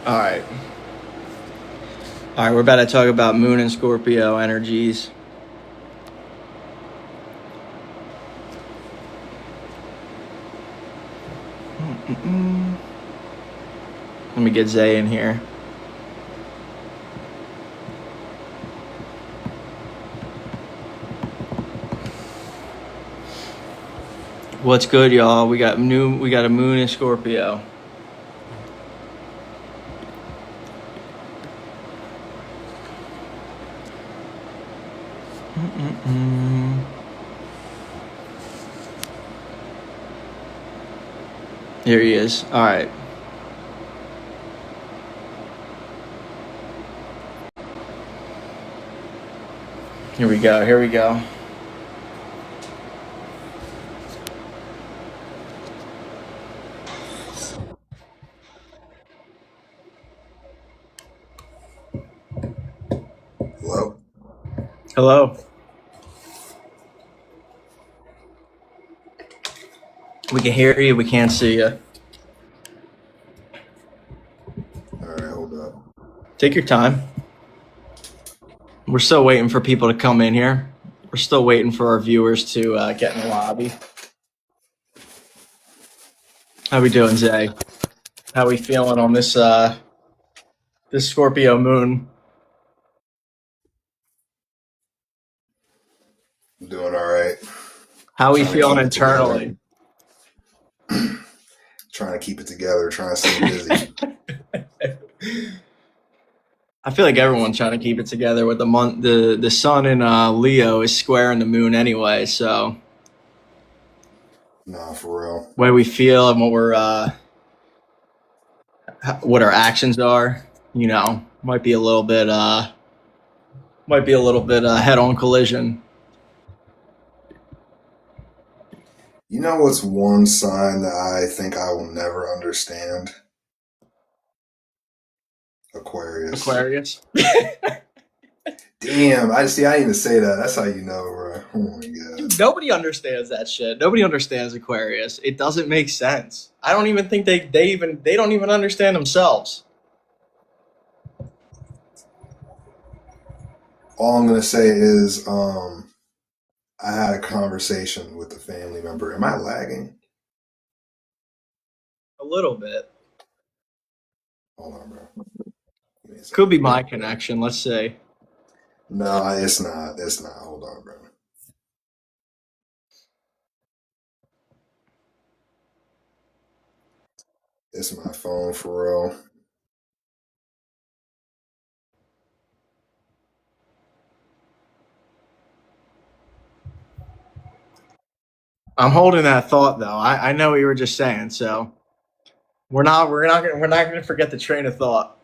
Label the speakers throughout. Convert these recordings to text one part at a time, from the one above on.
Speaker 1: All right. All right, we're about to talk about Moon and Scorpio energies. Let me get Zay in here. What's good, y'all? We got a Moon in Scorpio. Here he is. All right. Here we go. Here we go.
Speaker 2: Hello?
Speaker 1: Hello. We can hear you. We can't see you.
Speaker 2: All right, hold up.
Speaker 1: Take your time. We're still waiting for people to come in here. We're still waiting for our viewers to get in the lobby. How we doing, Zay? How we feeling on this this Scorpio moon?
Speaker 2: I'm doing all right.
Speaker 1: How we feeling internally?
Speaker 2: Trying to keep it together, trying to stay busy.
Speaker 1: I feel like everyone's trying to keep it together with the month. The sun in Leo is squaring the moon anyway, so
Speaker 2: Nah, for real.
Speaker 1: way we feel and what our actions are, you know, might be a little bit head-on collision.
Speaker 2: You know what's one sign that I think I will never understand? Aquarius. Damn, I didn't even say that. That's how you know, bro. Oh my god.
Speaker 1: Nobody understands that shit. Nobody understands Aquarius. It doesn't make sense. I don't even think they don't even understand themselves.
Speaker 2: All I'm gonna say is I had a conversation with a family member. Am I lagging?
Speaker 1: A little bit.
Speaker 2: Hold on, bro.
Speaker 1: Could be my connection. Let's see.
Speaker 2: No, it's not. It's not. Hold on, bro. It's my phone for real.
Speaker 1: I'm holding that thought though. I know what you were just saying, so we're not gonna forget the train of thought.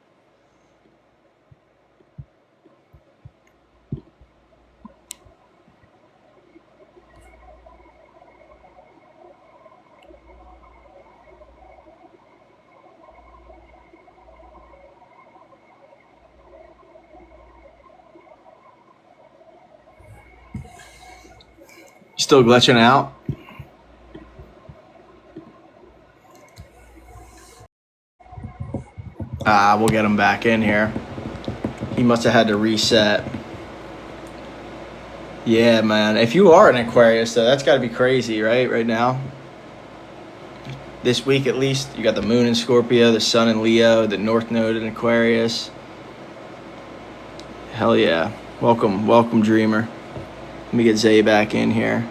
Speaker 1: Still glitching out? We'll get him back in here. He must have had to reset. Yeah, man. If you are an Aquarius, though, that's got to be crazy, right? Right now. This week, at least, you got the moon in Scorpio, the sun in Leo, the North Node in Aquarius. Hell yeah. Welcome, dreamer. Let me get Zay back in here.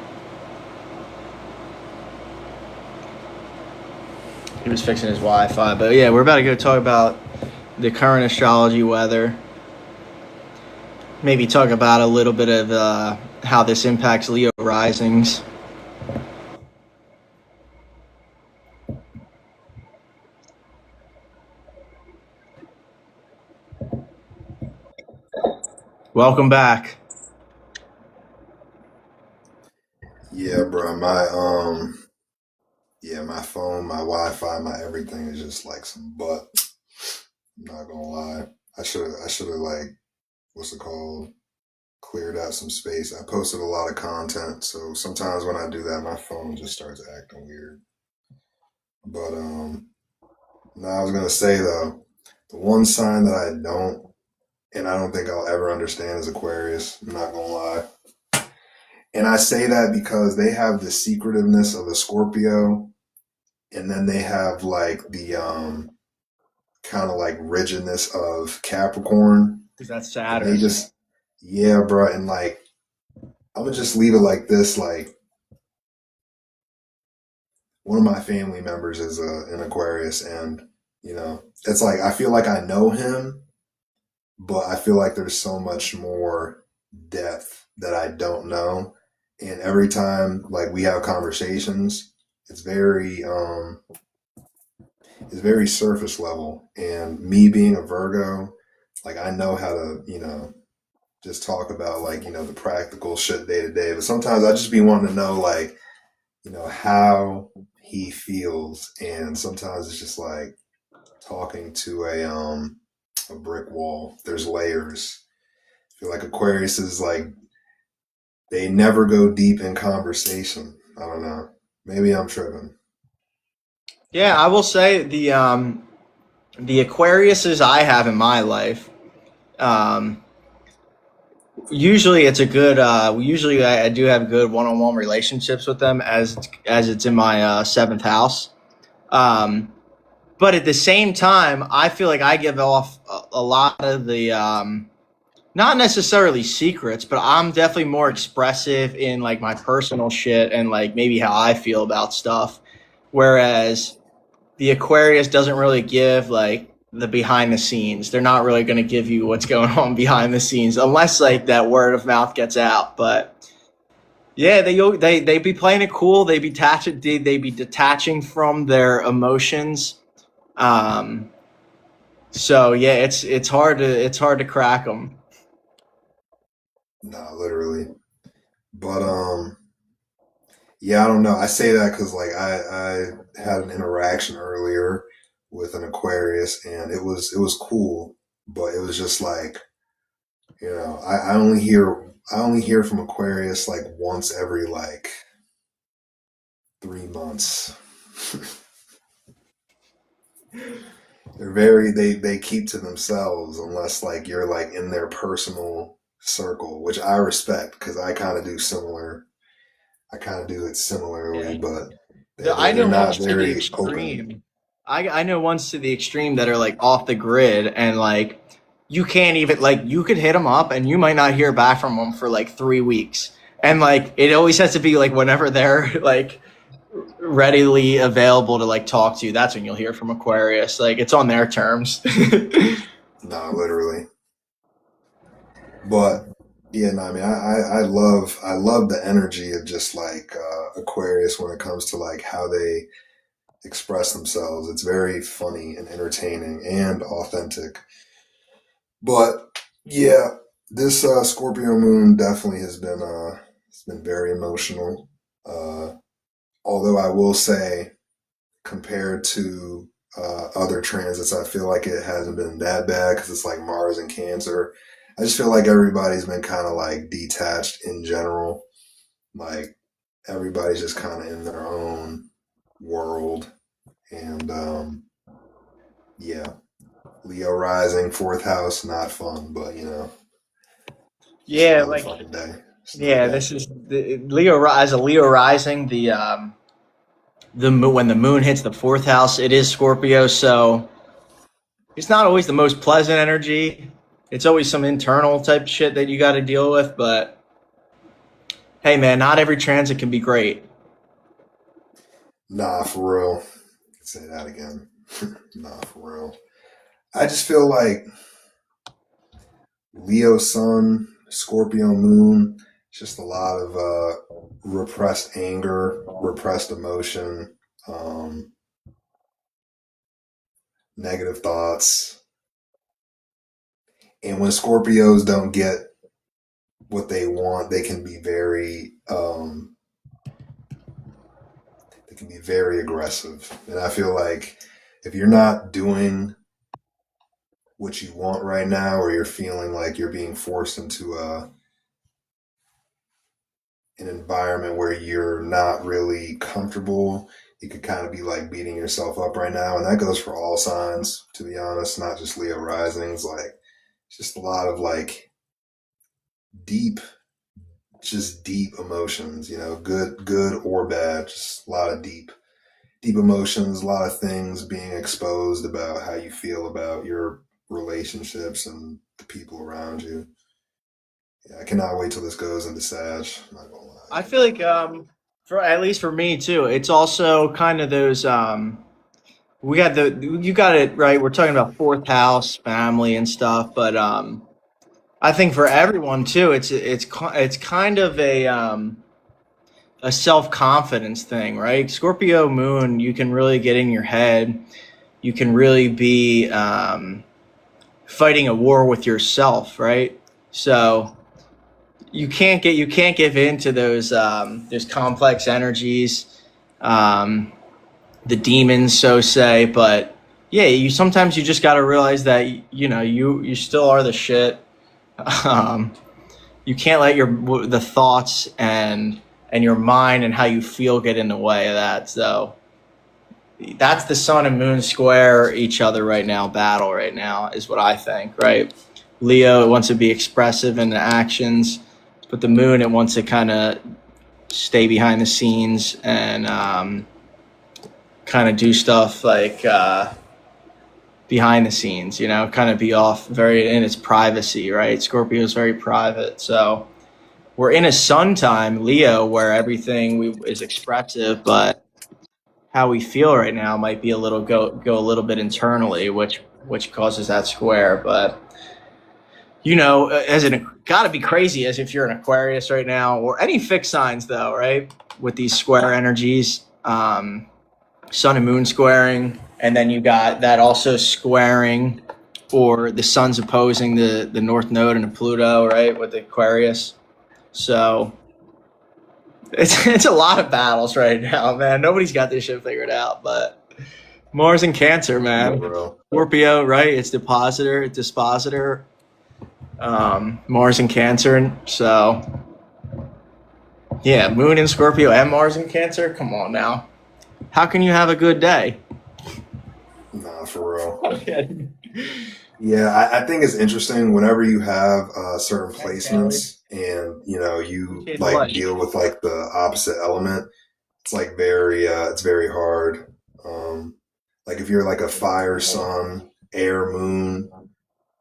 Speaker 1: He was fixing his Wi-Fi. But yeah, we're about to go talk about the current astrology weather. Maybe talk about a little bit of how this impacts Leo risings. Welcome back.
Speaker 2: Yeah, bro. My phone, my Wi-Fi, my everything is just like some butt. I'm not gonna lie. I should have like, what's it called? Cleared out some space. I posted a lot of content, so sometimes when I do that, my phone just starts acting weird. But no, I was gonna say though, The one sign that I don't, and I don't think I'll ever understand is Aquarius. I'm not gonna lie. And I say that because they have the secretiveness of a Scorpio, and then they have like the kind of like rigidness of Capricorn.
Speaker 1: Because that's
Speaker 2: And they
Speaker 1: Saturn.
Speaker 2: just, yeah, bro. And like, I'm gonna just leave it like this. Like, one of my family members is an Aquarius, and it's like I feel like I know him, but I feel like there's so much more depth that I don't know. And every time like we have conversations, it's very it's very surface level. And me being a Virgo, like I know how to, just talk about like, the practical shit day to day. But sometimes I just be wanting to know like, how he feels. And sometimes it's just like talking to a brick wall. There's layers. I feel like Aquarius is like they never go deep in conversation. I don't know. Maybe I'm tripping.
Speaker 1: Yeah, I will say the Aquariuses I have in my life. Um, Usually it's a good. Usually I do have good one-on-one relationships with them as it's in my seventh house. Um, but at the same time, I feel like I give off a lot of the not necessarily secrets, but I'm definitely more expressive in like my personal shit and like maybe how I feel about stuff. Whereas the Aquarius doesn't really give like the behind the scenes. They're not really going to give you what's going on behind the scenes unless like that word of mouth gets out. But yeah, they be playing it cool. They be detaching from their emotions. Um, so yeah, it's hard to crack them.
Speaker 2: Nah, literally. But yeah, I don't know. I say that because like I had an interaction earlier with an Aquarius, and it was cool, but it was just like I only hear from Aquarius like once every like 3 months. They keep to themselves unless like you're like in their personal circle, which I respect because I kind of do it similarly,
Speaker 1: Yeah.
Speaker 2: but they
Speaker 1: I
Speaker 2: they're
Speaker 1: know ones
Speaker 2: not
Speaker 1: to the
Speaker 2: very open.
Speaker 1: extreme. I know ones to the extreme that are like off the grid and like you can't even like you could hit them up and you might not hear back from them for like 3 weeks. And like it always has to be like whenever they're like readily available to like talk to you. That's when you'll hear from Aquarius. Like it's on their terms.
Speaker 2: Nah, literally. But yeah, no, I mean, I love the energy of just like Aquarius when it comes to like how they express themselves. It's very funny and entertaining and authentic. But yeah, this Scorpio moon definitely has been it's been very emotional. Uh, Although I will say, compared to other transits, I feel like it hasn't been that bad because it's like Mars and Cancer. I just feel like everybody's been kind of like detached in general. Like everybody's just kind of in their own world. And yeah, Leo rising, fourth house, not fun, but just
Speaker 1: Yeah,
Speaker 2: another
Speaker 1: like
Speaker 2: fucking day. Just another
Speaker 1: yeah,
Speaker 2: day.
Speaker 1: this is the Leo as a Leo rising. When the moon hits the fourth house, it is Scorpio, so it's not always the most pleasant energy. It's always some internal type shit that you got to deal with. But hey, man, not every transit can be great.
Speaker 2: Nah, for real. Say that again. Nah, for real. I just feel like Leo sun, Scorpio moon, it's just a lot of repressed anger, repressed emotion, um, negative thoughts. And when Scorpios don't get what they want, they can be very aggressive. And I feel like if you're not doing what you want right now, or you're feeling like you're being forced into an environment where you're not really comfortable you could kind of be like beating yourself up right now. And that goes for all signs, to be honest, not just Leo risings. Like, it's just a lot of like deep, just deep emotions, you know, good or bad, just a lot of deep emotions, a lot of things being exposed about how you feel about your relationships and the people around you. Yeah, I cannot wait till this goes into Sag. I'm not gonna lie.
Speaker 1: I feel like for at least for me too, it's also kind of those we got the you got it right. We're talking about fourth house, family and stuff, but I think for everyone too, it's kind of a self confidence thing, right? Scorpio Moon, you can really get in your head. You can really be fighting a war with yourself, right? So you can't give in to those complex energies, um, the demons, so say. But yeah, you sometimes you just got to realize that you know you still are the shit. Um, you can't let the thoughts and your mind and how you feel get in the way of that. So that's the sun and moon square each other right now, battle right now is what I think, right? Leo, it wants to be expressive in the actions, but the moon, it wants to kind of stay behind the scenes and kind of do stuff like behind the scenes, you know, kind of be off very in its privacy, right? Scorpio is very private. So we're in a sun time, Leo, where is expressive, but how we feel right now might be go a little bit internally, which causes that square. But you know, as an got to be crazy as if you're an Aquarius right now or any fixed signs though, right? With these square energies, sun and moon squaring, and then you got that also squaring, or the sun's opposing the north node and the Pluto, right, with the Aquarius. So it's a lot of battles right now, man. Nobody's got this shit figured out, but Mars and Cancer,
Speaker 2: Yeah,
Speaker 1: man.
Speaker 2: bro.
Speaker 1: Scorpio, right? It's dispositor. Mars and Cancer, and so yeah, Moon in Scorpio and Mars in Cancer. Come on now, how can you have a good day?
Speaker 2: Nah, for real. Yeah, I think it's interesting whenever you have certain placements and you know you like deal with like the opposite element. It's like it's very hard. Like if you're like a fire sun, air moon,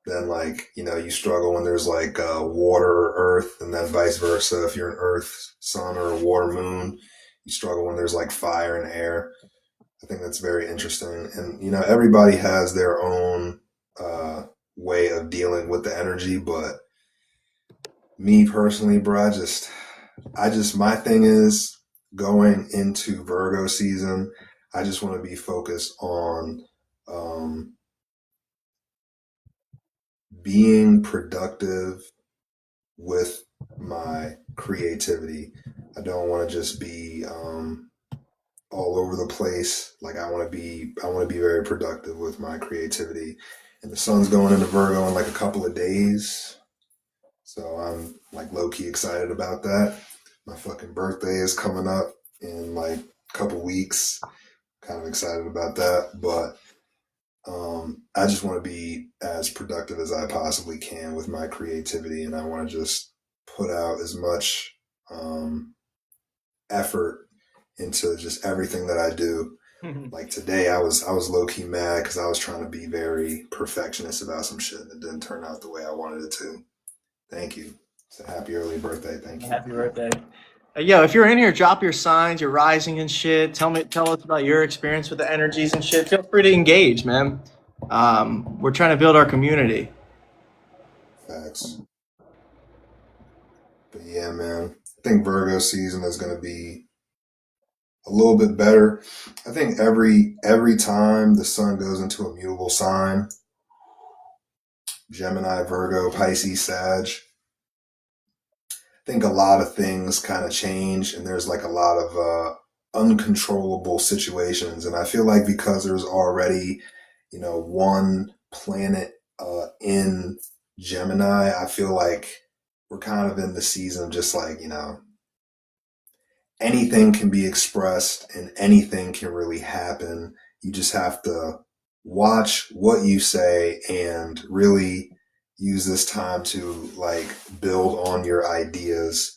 Speaker 2: then like you know you struggle when there's like water or earth, and then vice versa. If you're an earth sun or a water moon, you struggle when there's like fire and air. I think that's very interesting, and you know everybody has their own way of dealing with the energy. But me personally, bro, I just my thing is going into Virgo season. I just want to be focused on um, being productive with my creativity. I don't want to just be all over the place. Like I want to be very productive with my creativity. And the sun's going into Virgo in like a couple of days. So I'm like low key excited about that. My fucking birthday is coming up in like a couple weeks. Kind of excited about that. But I just want to be as productive as I possibly can with my creativity. And I want to just put out as much effort into just everything that I do. Like today, I was low key mad because I was trying to be very perfectionist about some shit and it didn't turn out the way I wanted it to. Thank you. It's a happy early birthday. Thank you.
Speaker 1: Happy birthday. Yo, if you're in here, drop your signs, your rising and shit. Tell us about your experience with the energies and shit. Feel free to engage, man. We're trying to build our community.
Speaker 2: Facts. But yeah, man, I think Virgo season is going to be a little bit better. I think every time the sun goes into a mutable sign, Gemini, Virgo, Pisces, Sag, I think a lot of things kind of change and there's like a lot of uncontrollable situations. And I feel like because there's already, you know, one planet in Gemini, I feel like we're kind of in the season just like, you know, anything can be expressed and anything can really happen. You just have to watch what you say and really use this time to like build on your ideas.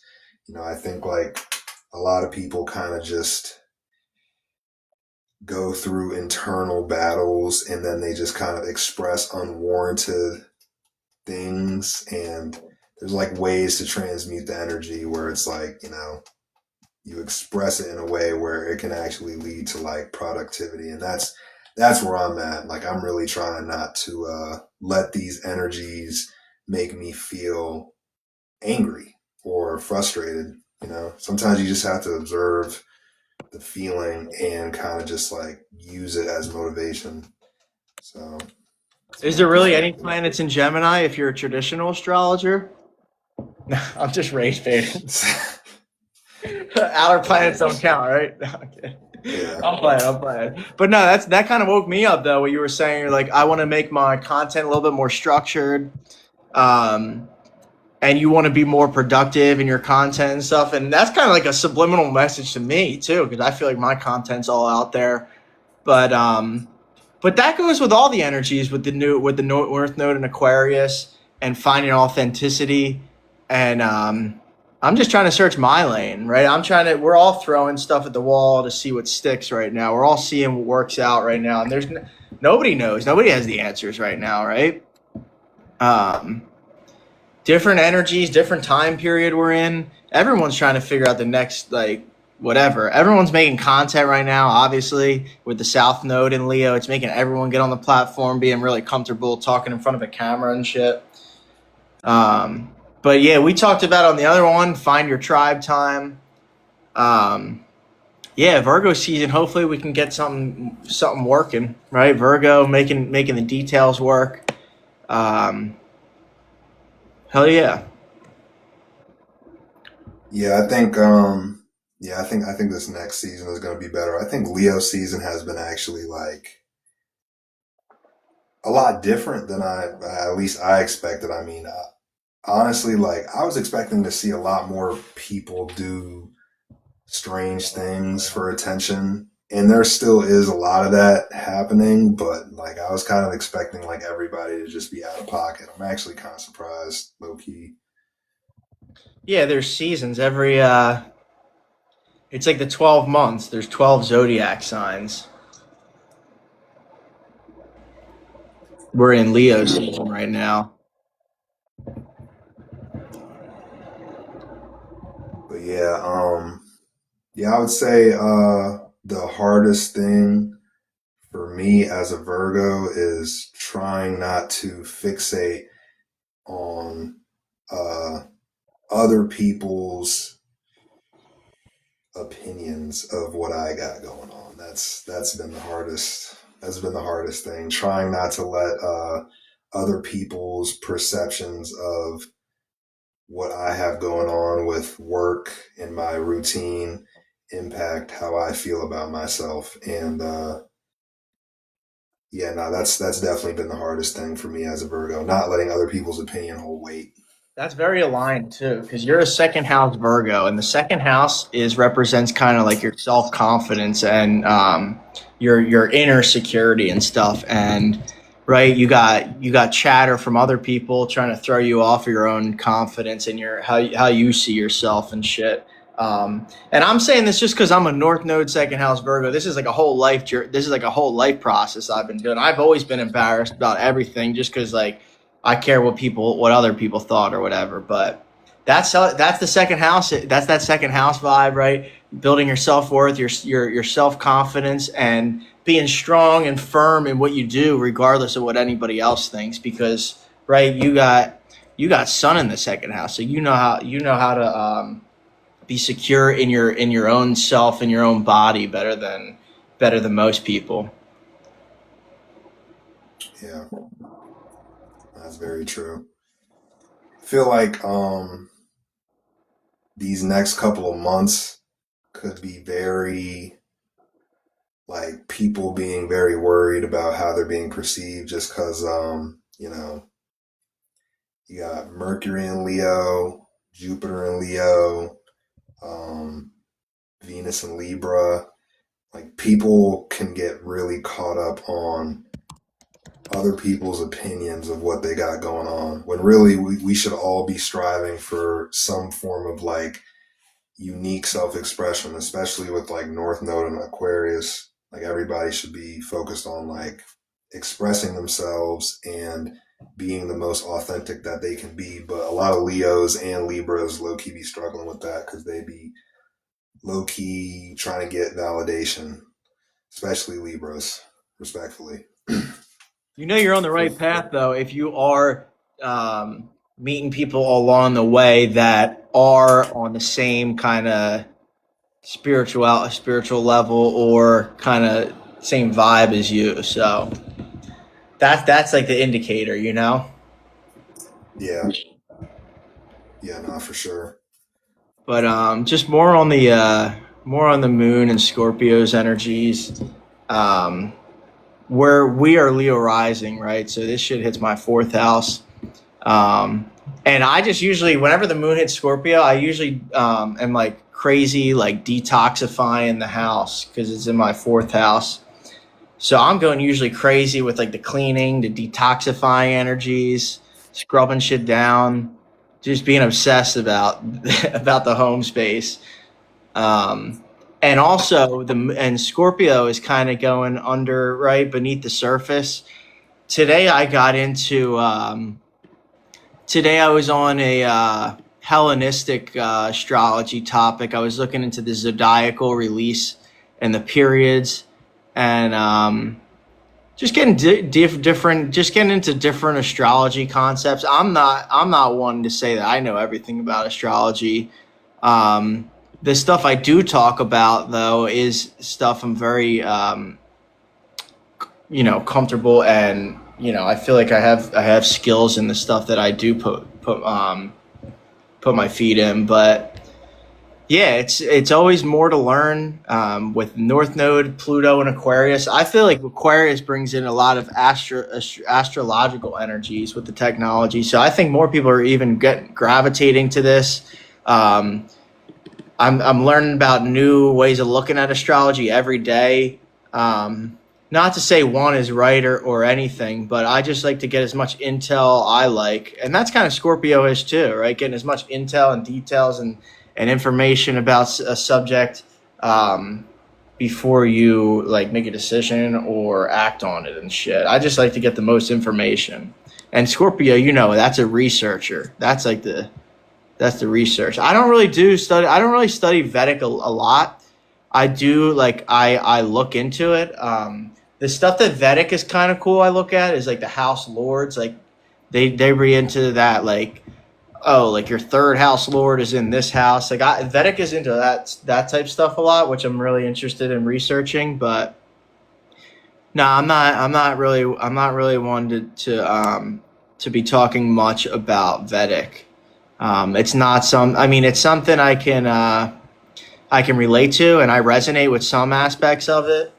Speaker 2: I think like a lot of people kind of just go through internal battles and then they just kind of express unwarranted things, and there's like ways to transmute the energy where it's like, you express it in a way where it can actually lead to like productivity. And that's where I'm at. Like I'm really trying not to let these energies make me feel angry or frustrated. Sometimes you just have to observe the feeling and kind of just like use it as motivation. So
Speaker 1: Is there really any planets in Gemini if you're a traditional astrologer? No, I'm just race baiting. Outer planets don't count, right? No, okay.
Speaker 2: Yeah.
Speaker 1: I'm playing. But no, that kind of woke me up though. What you were saying, you're like, I want to make my content a little bit more structured, and you want to be more productive in your content and stuff. And that's kind of like a subliminal message to me too, because I feel like my content's all out there. But that goes with all the energies with the North Node in Aquarius and finding authenticity. And I'm just trying to search my lane, right? We're all throwing stuff at the wall to see what sticks right now. We're all seeing what works out right now. And nobody knows. Nobody has the answers right now, right? Different energies, different time period we're in. Everyone's trying to figure out the next, like, whatever. Everyone's making content right now, obviously, with the South Node in Leo. It's making everyone get on the platform, being really comfortable talking in front of a camera and shit. But yeah, we talked about on the other one, find your tribe time. Yeah, Virgo season. Hopefully, we can get something working, right? Virgo making the details work. Hell yeah.
Speaker 2: Yeah, I think this next season is going to be better. I think Leo season has been actually like a lot different than at least I expected. I mean, honestly, like I was expecting to see a lot more people do strange things for attention, and there still is a lot of that happening, but like I was kind of expecting like everybody to just be out of pocket. I'm actually kind of surprised, low key.
Speaker 1: Yeah, there's seasons every it's like the 12 months. There's 12 zodiac signs. We're in Leo season right now.
Speaker 2: But yeah, I would say the hardest thing for me as a Virgo is trying not to fixate on uh, other people's opinions of what I got going on. That's been the hardest. That's been the hardest thing. Trying not to let other people's perceptions of what I have going on with work and my routine impact how I feel about myself. And yeah, no, that's definitely been the hardest thing for me as a Virgo, not letting other people's opinion hold weight.
Speaker 1: That's very aligned too, because you're a second house Virgo, and the second house is represents kind of like your self confidence and your inner security and stuff. And right, you got chatter from other people trying to throw you off of your own confidence and your how you see yourself and shit. And I'm saying this just because I'm a North Node second house Virgo. This is like a whole life. This is like a whole life process I've been doing. I've always been embarrassed about everything, just because like I care what other people thought or whatever. But that's the second house. That's that second house vibe, right? Building your self worth, your self confidence, and being strong and firm in what you do, regardless of what anybody else thinks. Because right, you got Sun in the second house, so you know how to be secure in your own self and your own body better than most people.
Speaker 2: Yeah, that's very true. I feel like these next couple of months could be very like people being very worried about how they're being perceived just because you got Mercury in Leo, Jupiter in Leo, um Venus in Libra. Like, people can get really caught up on other people's opinions of what they got going on, when really we should all be striving for some form of like unique self-expression, especially with like North Node and Aquarius. Like, everybody should be focused on like expressing themselves and being the most authentic that they can be. But a lot of Leos and Libras low-key be struggling with that because they be low-key trying to get validation, especially Libras, respectfully.
Speaker 1: You know you're on the right path though if you are meeting people along the way that are on the same kind of spiritual level or kind of same vibe as you. So that's like the indicator, you know.
Speaker 2: Yeah. Yeah, no, for sure.
Speaker 1: But just more on the moon and Scorpio's energies. Where we are Leo rising, right? So this shit hits my fourth house. And I just usually, whenever the moon hits Scorpio, I usually am like crazy, like detoxifying the house because it's in my fourth house. So I'm going usually crazy with like the cleaning, the detoxifying energies, scrubbing shit down, just being obsessed about about the home space. And also and Scorpio is kind of going under, right beneath the surface. Today I got into today I was on a Hellenistic astrology topic. I was looking into the zodiacal release and the periods, and just getting getting into different astrology concepts. I'm not one to say that I know everything about astrology. The stuff I do talk about, though, is stuff I'm very, comfortable, and I feel like I have skills in the stuff that I do put my feet in. But yeah, it's always more to learn with North Node, Pluto, and Aquarius. I feel like Aquarius brings in a lot of astrological energies with the technology. So I think more people are even gravitating to this. I'm learning about new ways of looking at astrology every day. Not to say one is right or anything, but I just like to get as much intel I like. And that's kind of Scorpio-ish too, right? Getting as much intel and details and information about a subject before you like make a decision or act on it and shit. I just like to get the most information. And Scorpio, that's a researcher. That's the research. I don't really study Vedic a lot. I do I look into it. The stuff that Vedic is kind of cool. I look at is like the house lords. Like they be into that. Like, oh, like your third house lord is in this house. Like Vedic is into that type stuff a lot, which I'm really interested in researching. But no, I'm not really one to be talking much about Vedic. It's not it's something I can relate to, and I resonate with some aspects of it.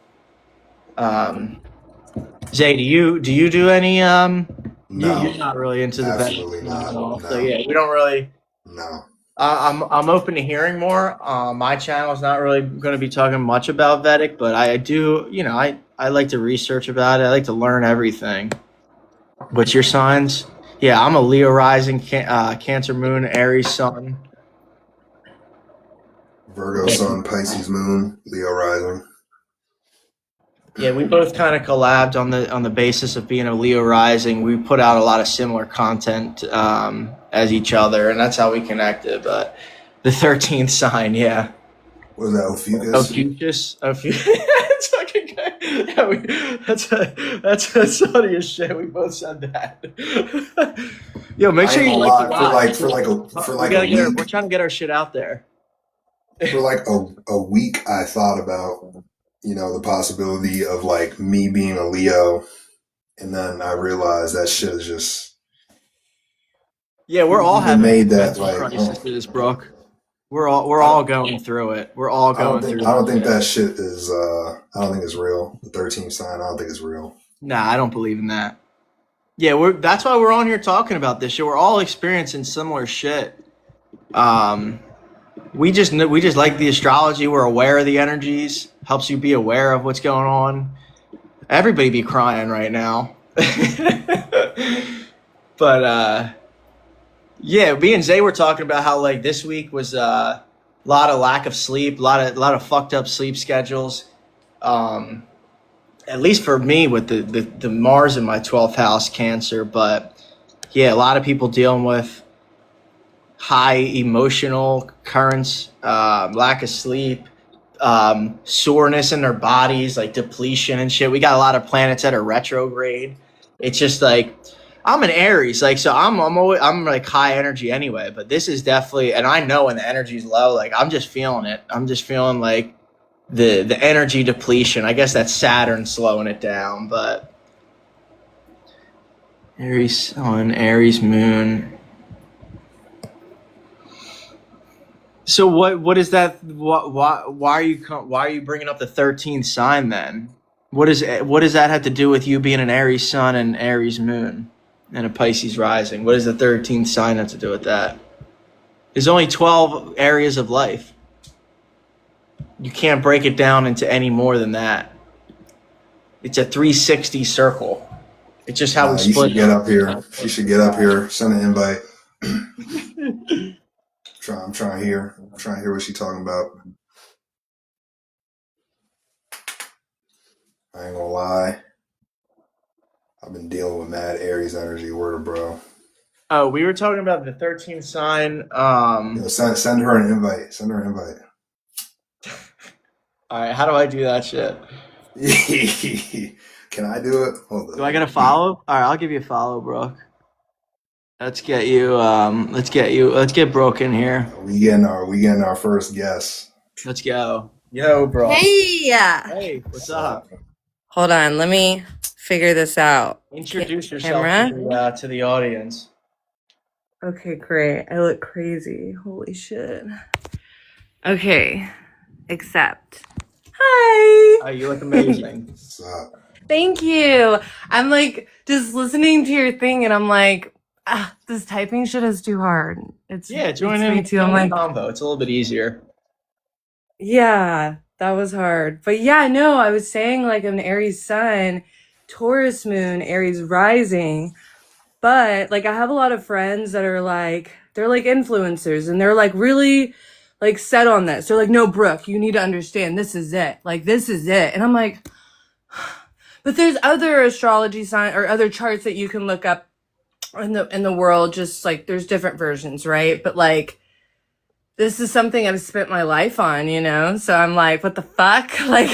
Speaker 1: Zay, do you do any
Speaker 2: No,
Speaker 1: you're not really into the Vedic
Speaker 2: absolutely not.
Speaker 1: at all.
Speaker 2: No,
Speaker 1: So yeah, we don't really.
Speaker 2: no.
Speaker 1: I'm open to hearing more. My channel is not really going to be talking much about Vedic, but I do, I like to research about it. I like to learn everything. What's your signs? Yeah, I'm a Leo rising, Cancer moon, Aries sun.
Speaker 2: Virgo sun, Pisces moon, Leo rising.
Speaker 1: Yeah, we both kind of collabed on the basis of being a Leo rising. We put out a lot of similar content as each other, and that's how we connected. But the 13th sign, yeah.
Speaker 2: What is that, Ophiuchus?
Speaker 1: Ophiuchus. It's fucking good. Yeah, that's funny as shit. We both said that. Yo, make sure you like
Speaker 2: a week.
Speaker 1: We're trying to get our shit out there.
Speaker 2: For like a week, I thought about the possibility of like me being a Leo, and then I realized that shit is just.
Speaker 1: Yeah, we're all having
Speaker 2: made that
Speaker 1: crises, Brooke. We're all going through it. We're all going through it.
Speaker 2: I don't think that shit is. I don't think it's real. The 13th sign. I don't think it's real.
Speaker 1: Nah, I don't believe in that. Yeah, that's why we're on here talking about this shit. We're all experiencing similar shit. We just like the astrology. We're aware of the energies. Helps you be aware of what's going on. Everybody be crying right now. But yeah, me and Zay were talking about how like this week was a lot of lack of sleep, a lot of fucked up sleep schedules. Um, at least for me with the Mars in my 12th house Cancer, but yeah, a lot of people dealing with high emotional currents, lack of sleep, soreness in their bodies, like depletion and shit. We got a lot of planets that are retrograde. It's just like I'm an Aries, like so I'm like high energy anyway. But this is definitely, and I know when the energy's low, like I'm just feeling it. I'm just feeling like the energy depletion. I guess that's Saturn slowing it down, but Aries Sun, Aries Moon. So what is that? Why are you bringing up the 13th sign then? What does that have to do with you being an Aries Sun and Aries Moon and a Pisces rising? What does the 13th sign have to do with that? There's only 12 areas of life. You can't break it down into any more than that. It's a 360 circle. It's just how we
Speaker 2: You
Speaker 1: split.
Speaker 2: should get up here. You should get up here. Send an invite. I'm trying to hear what she's talking about. I ain't gonna lie. I've been dealing with mad Aries energy. Word, bro.
Speaker 1: Oh, we were talking about the 13th sign.
Speaker 2: Send her an invite. Send her an invite.
Speaker 1: All right, how do I do that shit?
Speaker 2: Can I do it? Hold on.
Speaker 1: Do I get a follow? All right, I'll give you a follow, Brooke. Let's get Brooke in here.
Speaker 2: We getting our first guest.
Speaker 1: Let's go. Yo, bro.
Speaker 3: Hey.
Speaker 1: Hey, what's up?
Speaker 3: Hold on, let me figure this out.
Speaker 1: Introduce yourself to the audience.
Speaker 3: Okay, great. I look crazy. Holy shit. Okay. Accept. Hi.
Speaker 1: Oh, you look amazing.
Speaker 2: What's up?
Speaker 3: Thank you. I'm like just listening to your thing and I'm like, this typing shit is too hard.
Speaker 1: Join in too. I'm like combo. It's a little bit easier.
Speaker 3: Yeah, that was hard. But yeah, no, I was saying like I'm an Aries Sun, Taurus Moon, Aries Rising. But like I have a lot of friends that are like, they're like influencers and they're like really like set on this. They're like, no, Brooke, you need to understand this is it. Like this is it. And I'm like, but there's other astrology sign or other charts that you can look up in the world, just like there's different versions, right? But like this is something I've spent my life on, you know? So I'm like, what the fuck? Like,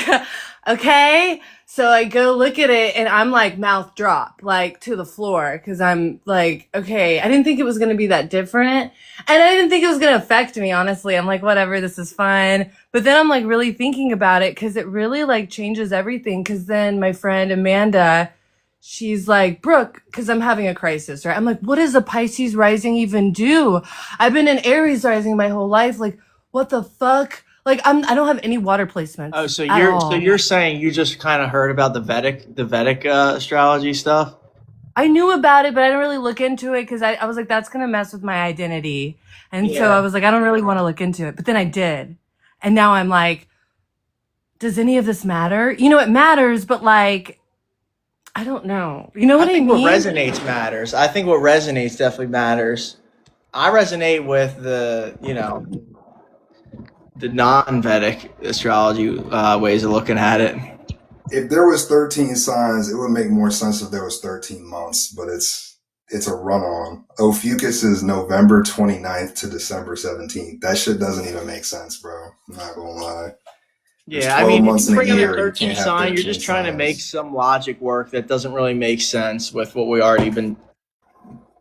Speaker 3: okay. So I go look at it and I'm like mouth drop, like to the floor. Cause I'm like, okay, I didn't think it was going to be that different. And I didn't think it was going to affect me, honestly. I'm like, whatever, this is fun. But then I'm like really thinking about it cause it really like changes everything. Cause then my friend Amanda, she's like, Brooke, cause I'm having a crisis, right? I'm like, what does a Pisces rising even do? I've been an Aries rising my whole life. Like, what the fuck? Like I don't have any water placements.
Speaker 1: Oh, so you're saying you just kind of heard about the Vedic astrology stuff?
Speaker 3: I knew about it, but I didn't really look into it because I was like, that's gonna mess with my identity. And so I was like, I don't really want to look into it. But then I did. And now I'm like, does any of this matter? You know, it matters, but like, I don't know. You know what I mean?
Speaker 1: What resonates matters. I think what resonates definitely matters. I resonate with the non-Vedic astrology ways of looking at it.
Speaker 2: If there was 13 signs, it would make more sense if there was 13 months, but it's a run-on. Ophiuchus is November 29th to December 17th. That shit doesn't even make sense, bro. I'm not gonna lie.
Speaker 1: Yeah, I mean, if you bring in a 13 sign, you're just trying to make some logic work that doesn't really make sense with what we already been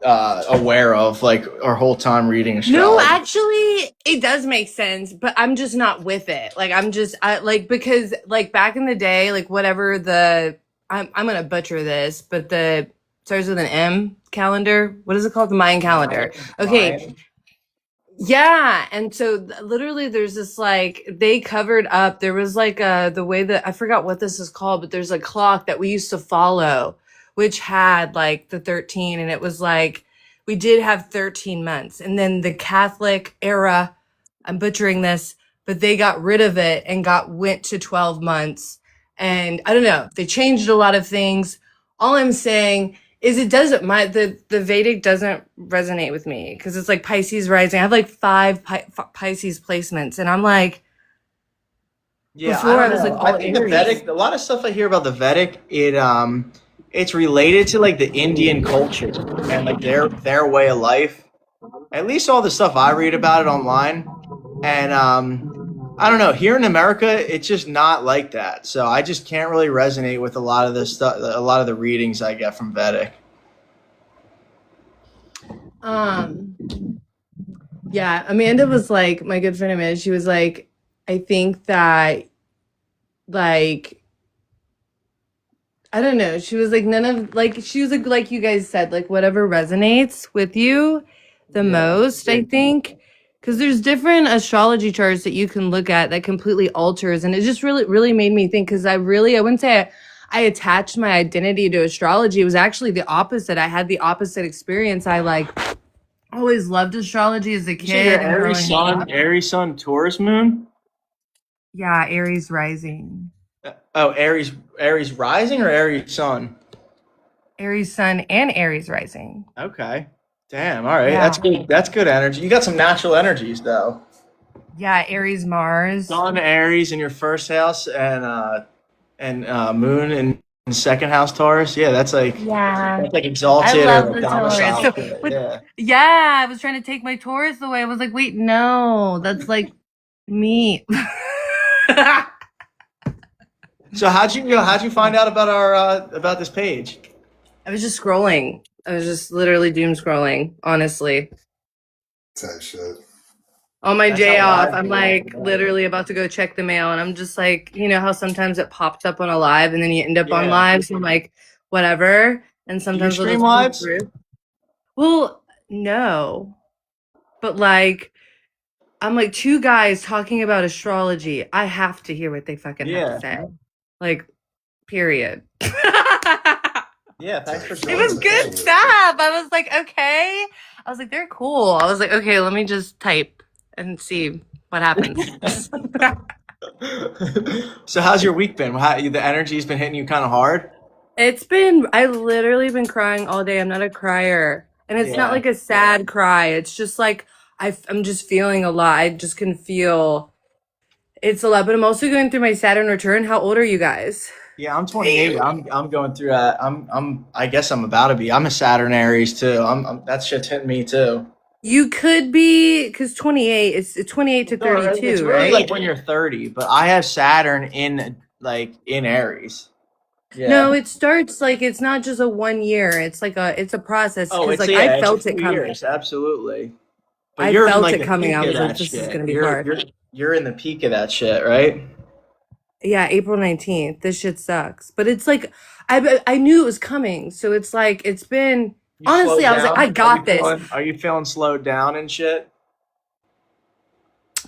Speaker 1: aware of, like our whole time reading astrology.
Speaker 3: No, actually, it does make sense, but I'm just not with it. Like, because like back in the day, like whatever I'm gonna butcher this, but the starts with an M calendar. What is it called? The Mayan calendar. Okay.
Speaker 1: Mayan.
Speaker 3: Yeah, and so literally there's this like they covered up. There was like the way that I forgot what this is called, but there's a clock that we used to follow, which had like the 13, and it was like we did have 13 months, and then the Catholic era I'm butchering this, but they got rid of it and went to 12 months. And I don't know, they changed a lot of things. All I'm saying is the Vedic doesn't resonate with me because it's like Pisces rising. I have like 5 Pisces placements, and I'm like,
Speaker 1: Yeah,
Speaker 3: before
Speaker 1: I
Speaker 3: I
Speaker 1: don't
Speaker 3: was
Speaker 1: know.
Speaker 3: like
Speaker 1: I
Speaker 3: all
Speaker 1: think the
Speaker 3: Aries.
Speaker 1: Vedic, a lot of stuff I hear about the Vedic, it's related to like the Indian culture and like their way of life. At least all the stuff I read about it online. And I don't know, here in America, it's just not like that. So I just can't really resonate with a lot of the stuff, a lot of the readings I get from Vedic.
Speaker 3: Um, yeah, Amanda was like, my good friend Amanda, she was like, I think that like I don't know. She was like none of like she was like you guys said, like whatever resonates with you the
Speaker 1: Yeah.
Speaker 3: most, I think. Because there's different astrology charts that you can look at that completely alters. And it just really made me think because I wouldn't say I attached my identity to astrology. It was actually the opposite. I had the opposite experience. I like always loved astrology as a
Speaker 1: You say your
Speaker 3: kid and growing up.
Speaker 1: Aries Sun, Taurus Moon?
Speaker 3: Yeah, Aries rising.
Speaker 1: Oh, Aries rising or Aries Sun?
Speaker 3: Aries sun and Aries rising.
Speaker 1: Okay. Damn, all right.
Speaker 3: Yeah.
Speaker 1: That's good. That's good energy. You got some natural energies though.
Speaker 3: Yeah, Aries Mars.
Speaker 1: Sun Aries in your first house and Moon in second house Taurus. Yeah, that's like
Speaker 3: Yeah. I
Speaker 1: exalted
Speaker 3: love
Speaker 1: or
Speaker 3: the
Speaker 1: domicile
Speaker 3: Taurus.
Speaker 1: shit.
Speaker 3: But
Speaker 1: Yeah.
Speaker 3: yeah, I was trying to take my Taurus away. I was like, wait, no, that's like me.
Speaker 1: So how'd you find out about our about this page?
Speaker 3: I was just scrolling. I was just literally doom scrolling, honestly.
Speaker 2: Type shit.
Speaker 3: On my
Speaker 1: That's
Speaker 3: day
Speaker 1: how
Speaker 3: off,
Speaker 1: live
Speaker 3: I'm
Speaker 1: we
Speaker 3: like
Speaker 1: are.
Speaker 3: literally about to go check the mail, and I'm just like, you know how sometimes it pops up on a live and then you end up on
Speaker 1: Yeah.
Speaker 3: live, so I'm like, whatever. And
Speaker 1: Do you
Speaker 3: sometimes we'll
Speaker 1: stream
Speaker 3: just pull
Speaker 1: lives?
Speaker 3: through. Well, no. But like I'm like 2 guys talking about astrology. I have to hear what they fucking have
Speaker 1: Yeah.
Speaker 3: to say. Like, period.
Speaker 1: Yeah, thanks for
Speaker 3: It
Speaker 1: joining.
Speaker 3: was good stuff. I was like, okay. I was like, they're cool. I was like, okay, let me just type and see what happens.
Speaker 1: So how's your week been? The energy's been hitting you kind of hard?
Speaker 3: I literally been crying all day. I'm not a crier. And it's not
Speaker 1: Yeah.
Speaker 3: like a sad cry. It's just like, I'm just feeling a lot. I just can feel it's a lot. But I'm also going through my Saturn return. How old are you guys?
Speaker 1: Yeah, I'm 28. I'm going through that. I guess I'm about to be. I'm a Saturn Aries too. That shit's hitting me too.
Speaker 3: You could be, because 28, it's 28 to
Speaker 1: No, it's
Speaker 3: 32,
Speaker 1: really
Speaker 3: right?
Speaker 1: like when you're 30, but I have Saturn in Aries. Yeah.
Speaker 3: No, it starts like it's not just a 1 year. It's like it's a process.
Speaker 1: Oh,
Speaker 3: Because
Speaker 1: it's
Speaker 3: like
Speaker 1: yeah,
Speaker 3: I
Speaker 1: it's
Speaker 3: felt
Speaker 1: a
Speaker 3: it
Speaker 1: few
Speaker 3: coming.
Speaker 1: years, absolutely. But
Speaker 3: I
Speaker 1: you're in
Speaker 3: felt
Speaker 1: like
Speaker 3: it
Speaker 1: the
Speaker 3: coming.
Speaker 1: peak
Speaker 3: I
Speaker 1: of
Speaker 3: was like,
Speaker 1: that
Speaker 3: this is
Speaker 1: shit.
Speaker 3: gonna be hard.
Speaker 1: You're in the peak of that shit, right?
Speaker 3: Yeah, April 19th. This shit sucks. But it's like I knew it was coming. So it's like it's been
Speaker 1: You
Speaker 3: honestly,
Speaker 1: slowed
Speaker 3: I was like,
Speaker 1: down?
Speaker 3: I got this.
Speaker 1: Are you feeling slowed down and shit?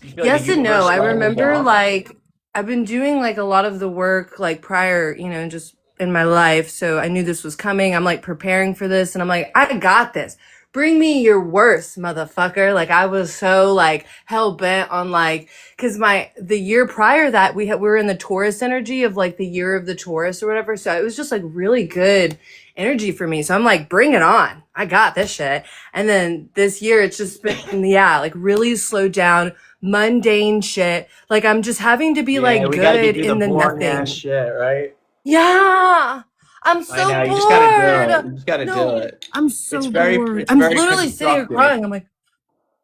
Speaker 1: You feel like
Speaker 3: Yes
Speaker 1: the
Speaker 3: and no.
Speaker 1: universe
Speaker 3: I
Speaker 1: slowing you
Speaker 3: remember
Speaker 1: down?
Speaker 3: like I've been doing like a lot of the work like prior, just in my life. So I knew this was coming. I'm like preparing for this and I'm like, I got this. Bring me your worst, motherfucker. Like I was so like hell bent on like because the year prior that we were in the Taurus energy of like the year of the Taurus or whatever. So it was just like really good energy for me. So I'm like, bring it on. I got this shit. And then this year it's just been like really slowed down, mundane shit. Like I'm just having to be like
Speaker 1: We gotta
Speaker 3: good
Speaker 1: do the
Speaker 3: in the
Speaker 1: boring ass
Speaker 3: nothing.
Speaker 1: shit, right?
Speaker 3: Yeah. I'm so
Speaker 1: I know. You
Speaker 3: bored.
Speaker 1: just gotta do it. You just gotta do it.
Speaker 3: I'm so
Speaker 1: It's
Speaker 3: bored.
Speaker 1: it's
Speaker 3: I'm
Speaker 1: very
Speaker 3: literally sitting here
Speaker 1: constructive.
Speaker 3: crying. I'm like,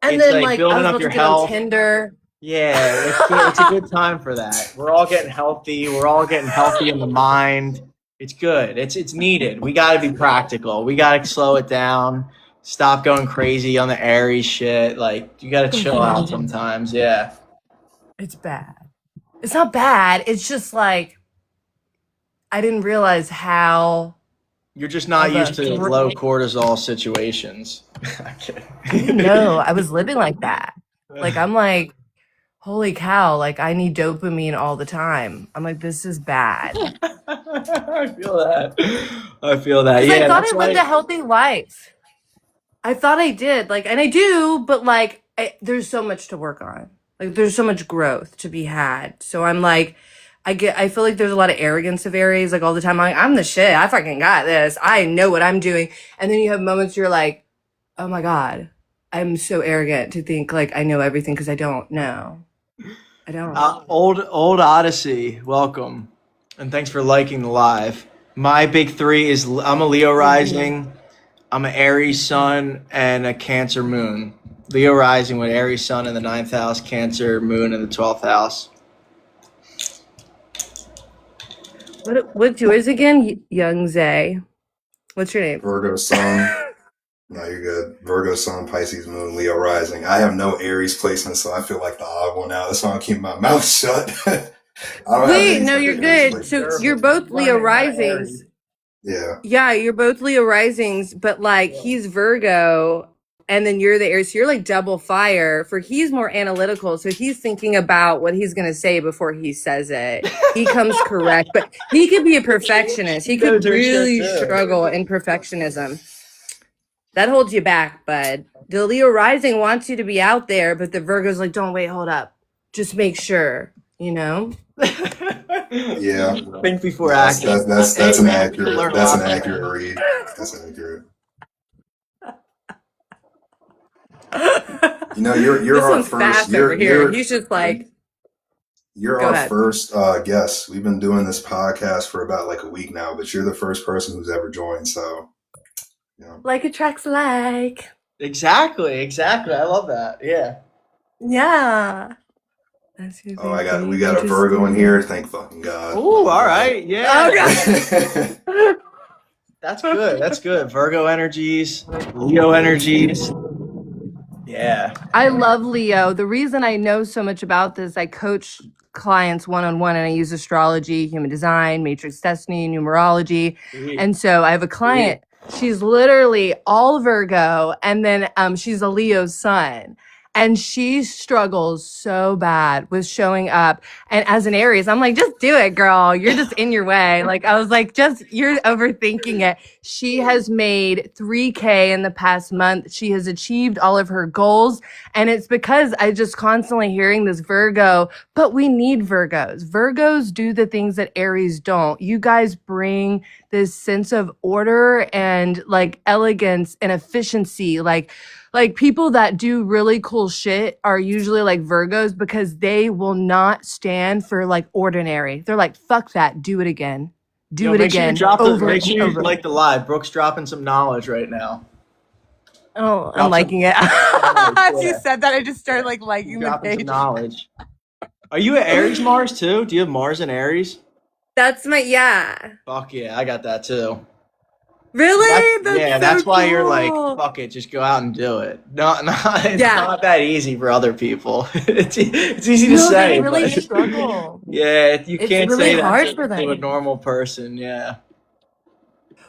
Speaker 3: and
Speaker 1: It's
Speaker 3: then
Speaker 1: like
Speaker 3: like I
Speaker 1: building
Speaker 3: was
Speaker 1: up
Speaker 3: about
Speaker 1: your
Speaker 3: to get on
Speaker 1: health.
Speaker 3: Tinder.
Speaker 1: Yeah, it's good. It's a good time for that. We're all getting healthy. We're all getting healthy in the mind. It's good. It's needed. We got to be practical. We got to slow it down. Stop going crazy on the Aries shit. Like you got to chill out sometimes. Yeah.
Speaker 3: It's bad. It's not bad. It's just like I didn't realize how
Speaker 1: You're just not
Speaker 3: of a
Speaker 1: used to low cortisol situations. I'm kidding.
Speaker 3: I didn't know I was living like that. Like I'm like, holy cow, like I need dopamine all the time. I'm like, this is bad.
Speaker 1: I feel that. I feel that.
Speaker 3: Because
Speaker 1: Yeah,
Speaker 3: I thought
Speaker 1: that's
Speaker 3: I lived a healthy life. I thought I did, like, and I do, but like, there's so much to work on. Like there's so much growth to be had. So I'm like, I feel like there's a lot of arrogance of Aries, like all the time. I'm the shit. I fucking got this. I know what I'm doing. And then you have moments you're like, oh my God, I'm so arrogant to think like I know everything because I don't know. I don't.
Speaker 1: Old Odyssey, welcome, and thanks for liking the live. My big three is I'm a Leo rising, I'm an Aries sun, and a Cancer moon. Leo rising with Aries sun in the 9th house, Cancer moon in the 12th house.
Speaker 3: What's yours again? Young Zay. What's your name?
Speaker 2: Virgo sun. No, you're good. Virgo sun, Pisces moon, Leo rising. I have no Aries placement, so I feel like the odd one out. That's why I'm keeping my mouth shut. I don't
Speaker 3: Wait,
Speaker 2: have
Speaker 3: no,
Speaker 2: any
Speaker 3: you're
Speaker 2: Aries
Speaker 3: good. So
Speaker 2: placements.
Speaker 3: you're both Leo risings.
Speaker 2: Yeah.
Speaker 3: Yeah, you're both Leo risings, but like he's Virgo and then you're the Aries. So you're like double fire. For he's more analytical, so he's thinking about what he's gonna say before he says it. He comes correct, but he could be a perfectionist. He could really struggle in perfectionism. That holds you back, bud. The Leo rising wants you to be out there, but the Virgo's like, don't wait, hold up. Just make sure, you know?
Speaker 2: Yeah.
Speaker 1: Think before acting.
Speaker 2: That's an accurate read. That's accurate. You know, you're
Speaker 3: this
Speaker 2: our
Speaker 3: one's
Speaker 2: first.
Speaker 3: fast over here. He's just like,
Speaker 2: you're our first guest. We've been doing this podcast for about like a week now, but you're the first person who's ever joined. So, yeah.
Speaker 3: Like attracts like.
Speaker 1: Exactly. I love that. Yeah.
Speaker 3: Yeah.
Speaker 2: Oh, we got a Virgo in here. Thank fucking God.
Speaker 1: Ooh, all right. Yeah.
Speaker 3: Oh, God.
Speaker 1: That's good. Virgo energies, Leo energies. Yeah.
Speaker 3: I love Leo. The reason I know so much about this, I coach clients one-on-one and I use astrology, human design, matrix destiny, numerology. And so I have a client, she's literally all Virgo and then she's a Leo sun. And she struggles so bad with showing up. And as an Aries, I'm like, just do it, girl. You're just in your way. Like, I was like, you're overthinking it. She has made 3K in the past month. She has achieved all of her goals. And it's because I just constantly hearing this Virgo, but we need Virgos. Virgos do the things that Aries don't. You guys bring this sense of order and like elegance and efficiency. Like people that do really cool shit are usually like Virgos because they will not stand for like ordinary. They're like, fuck that. Do it again. Do it again.
Speaker 1: Make sure you like the live. Brooke's dropping some knowledge right now.
Speaker 3: Oh, I'm liking it. As you said that, I just started like liking the page.
Speaker 1: Some knowledge. Are you an Aries Mars too? Do you have Mars and Aries?
Speaker 3: That's yeah.
Speaker 1: Fuck yeah, I got that too.
Speaker 3: Really?
Speaker 1: That's why you're like, fuck it, just go out and do it. It's not that easy for other people. it's easy to say.
Speaker 3: They really struggle.
Speaker 1: Yeah, you can't
Speaker 3: really
Speaker 1: say that
Speaker 3: hard for them.
Speaker 1: to a normal person. Yeah.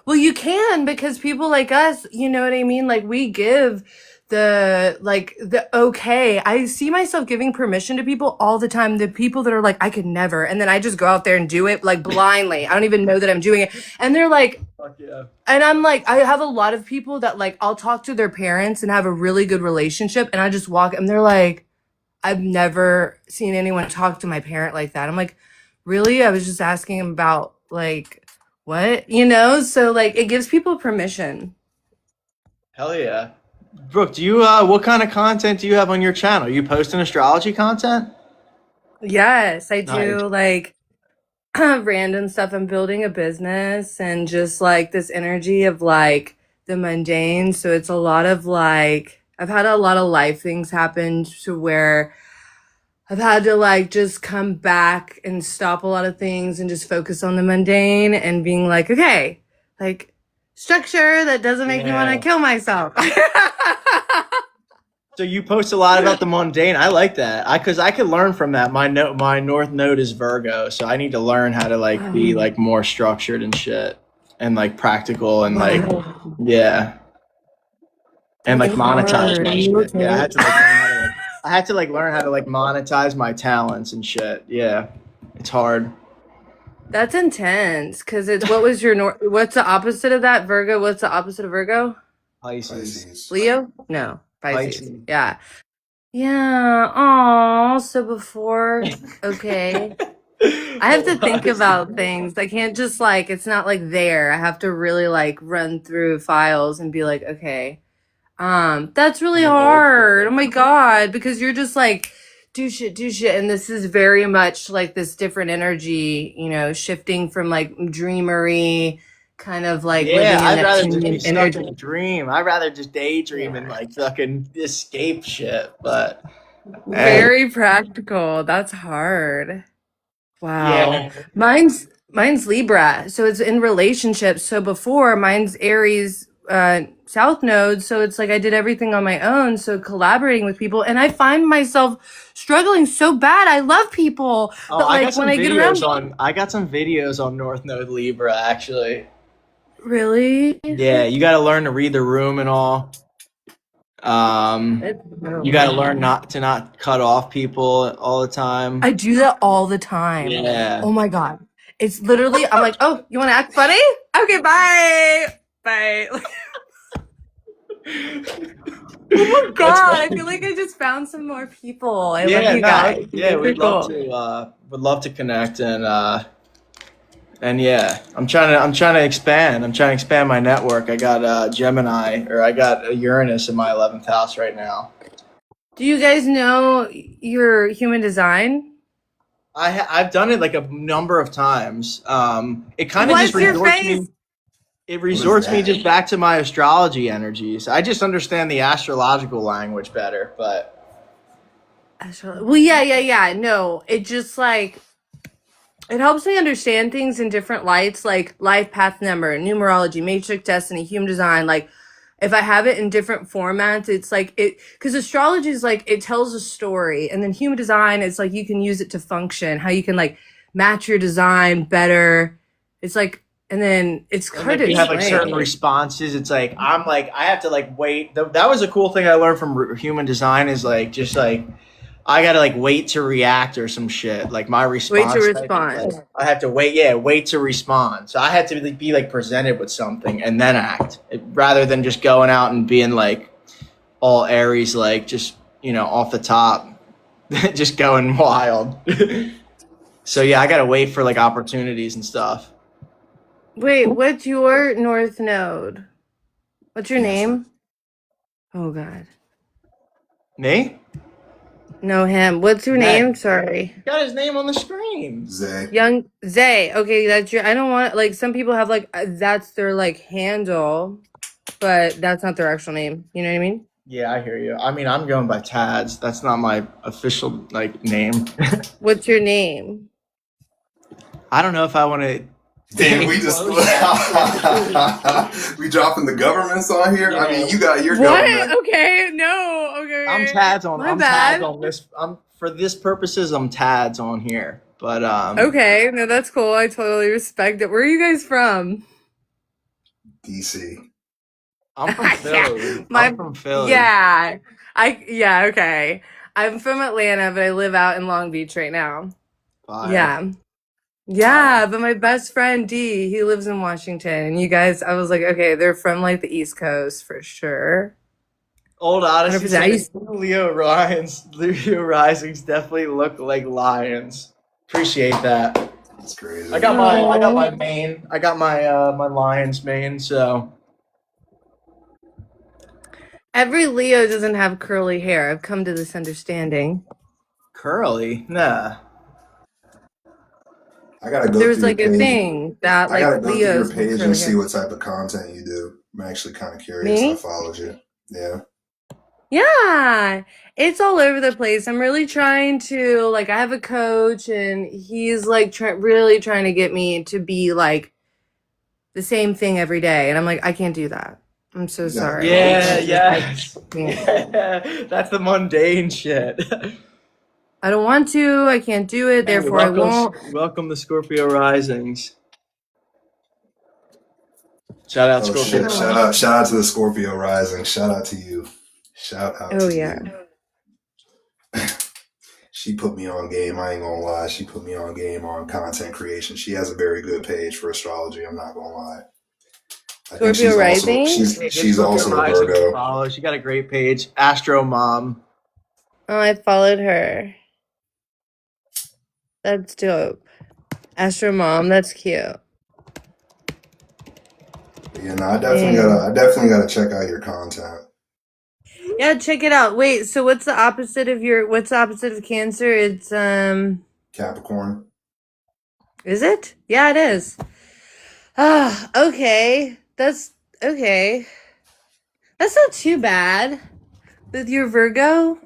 Speaker 3: Well, you can because people like us, you know what I mean? Like we give the okay. I see myself giving permission to people all the time. The people that are like, I could never. And then I just go out there and do it like blindly. I don't even know that I'm doing it. And they're like, fuck yeah. And I'm like, I have a lot of people that like, I'll talk to their parents and have a really good relationship. And I just walk and they're like, I've never seen anyone talk to my parent like that. I'm like, really? I was just asking him about like, what? You know? So like, it gives people permission.
Speaker 1: Hell yeah. Brooke, do you what kind of content do you have on your channel? Are you posting astrology content?
Speaker 3: Yes, I do. Like random stuff. I'm building a business and just like this energy of like the mundane. So it's a lot of like I've had a lot of life things happen to where I've had to like just come back and stop a lot of things and just focus on the mundane and being like, okay, like structure that doesn't make me want to kill myself.
Speaker 1: So you post a lot about the mundane. I like that. Because I could learn from that. My North Node is Virgo, so I need to learn how to like be like more structured and shit, and like practical and like and like monetize my shit. Yeah, I had to learn how to like monetize my talents and shit. Yeah, it's hard.
Speaker 3: That's intense. Because it's what's the opposite of that? Virgo. What's the opposite of Virgo?
Speaker 1: Pisces.
Speaker 3: Leo? No. Pisces. Yeah. Yeah. Oh, so before, okay. I have to think about things. I can't just like, it's not like there. I have to really like run through files and be like, okay, that's really hard. Oh my God, because you're just like, do shit. And this is very much like this different energy, you know, shifting from like dreamery, kind of like
Speaker 1: Yeah,
Speaker 3: living in
Speaker 1: I'd rather just be
Speaker 3: Neptunian
Speaker 1: stuck in
Speaker 3: energy.
Speaker 1: a dream. I'd rather just daydream and
Speaker 3: Yeah.
Speaker 1: like fucking escape shit. But hey,
Speaker 3: Very practical. That's hard. Wow.
Speaker 1: yeah.
Speaker 3: Mine's Libra. So it's in relationships. So before mine's Aries South Node. So it's like I did everything on my own. So collaborating with people. And I find myself struggling so bad. I love people.
Speaker 1: Oh,
Speaker 3: But like when I get around,
Speaker 1: I got some videos on North Node Libra actually.
Speaker 3: really?
Speaker 1: Yeah, you got to learn to read the room and all. You got to learn not cut off people all the time.
Speaker 3: I do that all the time.
Speaker 1: Yeah.
Speaker 3: Oh my God. It's literally, I'm like, oh, you want to act funny? Okay, bye. Bye. Oh my God, I feel like I just found some more people. I love you guys.
Speaker 1: Yeah,
Speaker 3: You're
Speaker 1: we'd love
Speaker 3: cool.
Speaker 1: to connect and yeah, I'm trying to expand. I'm trying to expand my network. I got Gemini or I got Uranus in my 11th house right now.
Speaker 3: Do you guys know your human design?
Speaker 1: I've done it like a number of times. It kind of just
Speaker 3: What's your
Speaker 1: resorts
Speaker 3: face?
Speaker 1: me. It
Speaker 2: What is
Speaker 1: resorts me
Speaker 2: that?
Speaker 1: just back to my astrology energies. I just understand the astrological language better, but
Speaker 3: Well, yeah. No, it just like it helps me understand things in different lights, like life path number, numerology, matrix destiny, human design. Like if I have it in different formats, it's like it because astrology is like it tells a story, and then human design is like you can use it to function, how you can like match your design better. It's like, and then it's
Speaker 1: and
Speaker 3: hard
Speaker 1: like
Speaker 3: to
Speaker 1: you have like certain
Speaker 3: explain.
Speaker 1: responses. It's like I have to like wait. That was a cool thing I learned from human design is like just like I gotta like wait to react or some shit. Like my
Speaker 3: Wait to
Speaker 1: response,
Speaker 3: respond.
Speaker 1: I have to wait. Yeah, wait to respond. So I had to be like presented with something and then act, rather than just going out and being like all Aries, like just off the top, just going wild. So yeah, I gotta wait for like opportunities and stuff.
Speaker 3: Wait, what's your North Node? What's your
Speaker 2: Cancer.
Speaker 3: name? Oh God.
Speaker 1: Me?
Speaker 3: No, him. What's your
Speaker 1: Zay.
Speaker 3: name? Sorry.
Speaker 1: Got his name on the screen.
Speaker 2: Zay.
Speaker 3: Young Zay. Okay, that's your. I don't want like some people have like that's their like handle, but that's not their actual name. You know what I mean?
Speaker 1: Yeah, I hear you. I mean, I'm going by Tadz. That's not my official like name.
Speaker 3: What's your name?
Speaker 1: I don't know if I want to.
Speaker 2: Damn, we just we dropping the governments on here. I mean, you got your
Speaker 3: What?
Speaker 2: government.
Speaker 3: Okay, no. Okay.
Speaker 1: I'm Tadz on.
Speaker 3: My
Speaker 1: I'm
Speaker 3: bad.
Speaker 1: Tadz on this. I'm for this purposes. I'm Tadz on here. But
Speaker 3: Okay, no, that's cool. I totally respect it. Where are you guys from?
Speaker 2: DC.
Speaker 1: I'm from
Speaker 3: Yeah,
Speaker 1: Philly.
Speaker 3: my
Speaker 1: I'm from Philly.
Speaker 3: yeah. Okay. I'm from Atlanta, but I live out in Long Beach right now.
Speaker 1: Fire.
Speaker 3: Yeah. Yeah, but my best friend D, he lives in Washington. And you guys, I was like, okay, they're from like the East Coast for sure.
Speaker 1: Old Odyssey
Speaker 3: 100%. I used
Speaker 1: said Leo Risings definitely look like lions. Appreciate that.
Speaker 2: It's crazy.
Speaker 1: I got my mane. I got my my lion's mane. So
Speaker 3: every Leo doesn't have curly hair. I've come to this understanding.
Speaker 1: curly. Nah.
Speaker 2: I gotta go
Speaker 3: There's
Speaker 2: through
Speaker 3: like
Speaker 2: your
Speaker 3: a
Speaker 2: page.
Speaker 3: thing that
Speaker 2: I gotta
Speaker 3: like
Speaker 2: go through your
Speaker 3: Leos have
Speaker 2: page and
Speaker 3: curly
Speaker 2: see
Speaker 3: hair.
Speaker 2: what type of content you do. I'm actually kind of curious. I
Speaker 3: Me?
Speaker 2: followed you. Yeah.
Speaker 3: Yeah, it's all over the place. I'm really trying to like I have a coach and he's like really trying to get me to be like the same thing every day and I'm like I can't do that. I'm so
Speaker 2: You got
Speaker 3: sorry.
Speaker 1: Yeah,
Speaker 2: goals.
Speaker 1: yes.
Speaker 3: can't.
Speaker 1: Yeah, that's the mundane shit.
Speaker 3: I don't want to. I can't do it.
Speaker 1: Hey,
Speaker 3: Therefore, I won't.
Speaker 1: welcome to Scorpio Risings. Shout out
Speaker 2: Oh
Speaker 1: Scorpio.
Speaker 2: shit! Shout out to the Scorpio Rising. Shout out to you. Shout out
Speaker 3: Oh
Speaker 2: to
Speaker 3: yeah.
Speaker 2: you. She put me on game. I ain't gonna lie. She put me on game on content creation. She has a very good page for astrology. I'm not gonna lie. I think
Speaker 3: Scorpio Rising?
Speaker 2: she's also a
Speaker 1: Rising
Speaker 2: Virgo.
Speaker 1: follow. She got a great page. Astro Mom.
Speaker 3: Oh, I followed her. That's dope. Astro Mom, that's cute.
Speaker 2: But yeah, no, I
Speaker 3: Dang.
Speaker 2: definitely gotta check out your content.
Speaker 3: Yeah, check it out. Wait, so what's the opposite of Cancer? It's
Speaker 2: Capricorn.
Speaker 3: is it? Yeah, it is. Ah, okay. That's okay. That's not too bad. With your Virgo,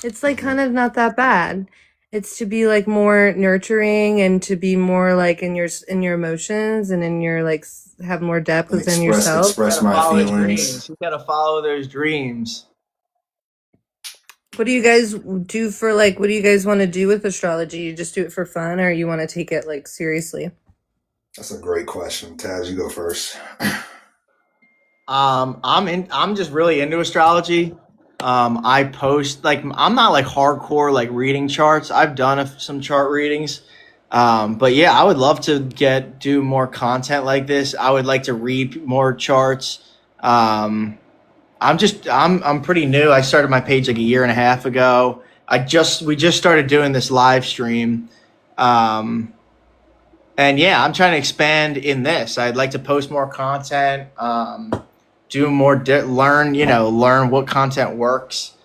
Speaker 3: it's like
Speaker 2: Hmm.
Speaker 3: kind of not that bad. It's to be like more nurturing and to be more like in your emotions and in your like have more depth
Speaker 2: And
Speaker 3: within
Speaker 2: express
Speaker 3: yourself.
Speaker 1: You
Speaker 2: express
Speaker 1: gotta
Speaker 2: my
Speaker 1: follow his
Speaker 2: feelings.
Speaker 1: dreams. You gotta follow those dreams.
Speaker 3: What do you guys do for like what do you guys want to do with astrology? You just do it for fun or you want to take it like seriously?
Speaker 2: That's a great question. Taz, you go first.
Speaker 1: I'm just really into astrology. I post like I'm not like hardcore like reading charts. I've done some chart readings. But yeah, I would love to do more content like this. I would like to read more charts. Um, I'm pretty new. I started my page like a year and a half ago. We just started doing this live stream. Um, and yeah, I'm trying to expand in this. I'd like to post more content, do more, learn what content works.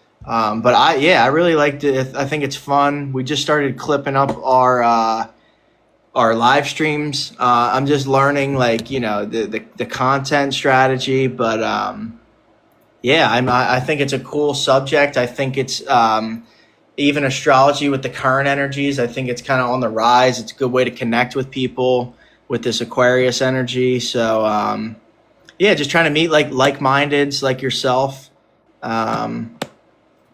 Speaker 1: But I really like it. I think it's fun. We just started clipping up our live streams. I'm just learning, like, the content strategy, but yeah, I think it's a cool subject. I think it's even astrology with the current energies. I think it's kind of on the rise. It's a good way to connect with people with this Aquarius energy. So yeah, just trying to meet like-mindeds like yourself. Um,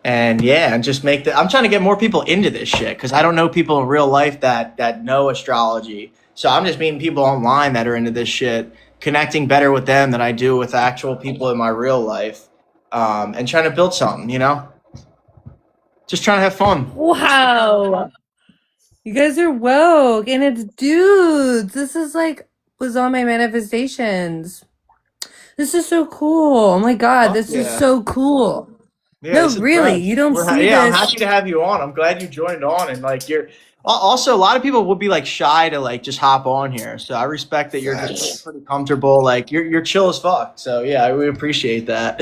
Speaker 1: and yeah, and just I'm trying to get more people into this shit because I don't know people in real life that know astrology. So I'm just meeting people online that are into this shit, connecting better with them than I do with actual people in my real life, and trying to build something. Just trying to have fun.
Speaker 3: Wow. You guys are woke and it's dudes. This is like was on my manifestations. This is so cool. Oh my God,
Speaker 1: Fuck
Speaker 3: this is
Speaker 1: yeah.
Speaker 3: so cool.
Speaker 1: Yeah,
Speaker 3: No,
Speaker 1: this is
Speaker 3: really,
Speaker 1: fresh.
Speaker 3: you don't see
Speaker 1: Yeah, I'm
Speaker 3: this.
Speaker 1: happy to have you on. I'm glad you joined on, and like also a lot of people would be like shy to like just hop on here. So I respect that you're just
Speaker 2: Facts.
Speaker 1: pretty comfortable. Like you're chill as fuck. So yeah, we appreciate that.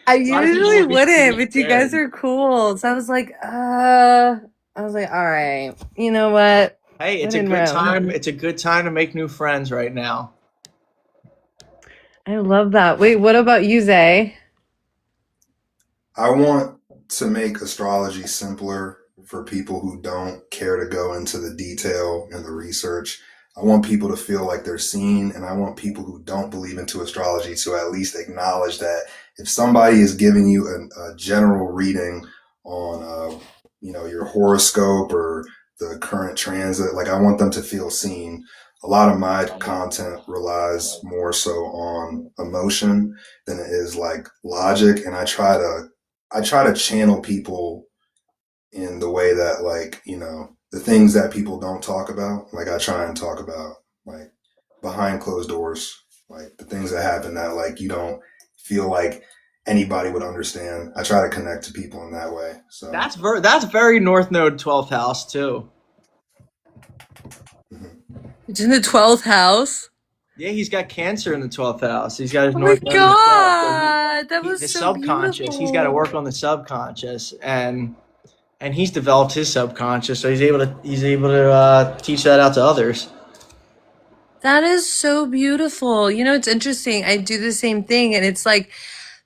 Speaker 3: I
Speaker 1: A lot of people
Speaker 3: usually
Speaker 1: would be
Speaker 3: wouldn't,
Speaker 1: super
Speaker 3: but you guys
Speaker 1: scared.
Speaker 3: are cool. So I was like, all right, you know what?
Speaker 1: Hey,
Speaker 3: When
Speaker 1: it's a
Speaker 3: in
Speaker 1: good
Speaker 3: Rome.
Speaker 1: time. It's a good time to make new friends right now.
Speaker 3: I love that. Wait, what about you, Zay?
Speaker 2: I want to make astrology simpler for people who don't care to go into the detail and the research. I want people to feel like they're seen, and I want people who don't believe into astrology to at least acknowledge that if somebody is giving you a general reading on, your horoscope or the current transit, like I want them to feel seen. A lot of my content relies more so on emotion than it is like logic, and I try to channel people in the way that, like, the things that people don't talk about, like I try and talk about, like, behind closed doors, like the things that happen that like you don't feel like anybody would understand. I try to connect to people in that way. So
Speaker 1: That's very North Node 12th house too.
Speaker 2: mhm.
Speaker 3: It's in the 12th house.
Speaker 1: Yeah, he's got Cancer in the 12th house. He's got his
Speaker 3: Oh my
Speaker 1: North Node in the 12th. So
Speaker 3: God, that was
Speaker 1: the
Speaker 3: so
Speaker 1: subconscious. He's got to
Speaker 3: beautiful.
Speaker 1: work on the subconscious, and he's developed his subconscious, so he's able to teach that out to others.
Speaker 3: That is so beautiful. You know, it's interesting. I do the same thing, and it's like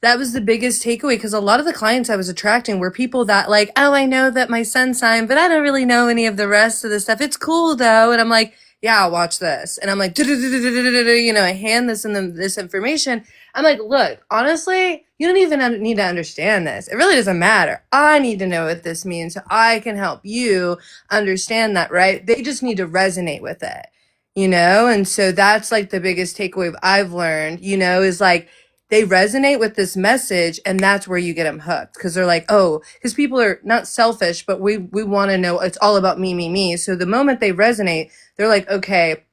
Speaker 3: that was the biggest takeaway because a lot of the clients I was attracting were people that like, oh, I know that my sun sign, but I don't really know any of the rest of the stuff. It's cool though, and I'm like, yeah, watch this, and I'm like, you know, I hand them this information. I'm like, look, honestly, you don't even need to understand this. It really doesn't matter. I need to know what this means so I can help you understand that, right? They just need to resonate with it, you know? And so that's like the biggest takeaway I've learned, you know, is like they resonate with this message and that's where you get them hooked because they're like, oh, because people are not selfish, but we want to know it's all about me, me, me. So the moment they resonate, they're like, okay,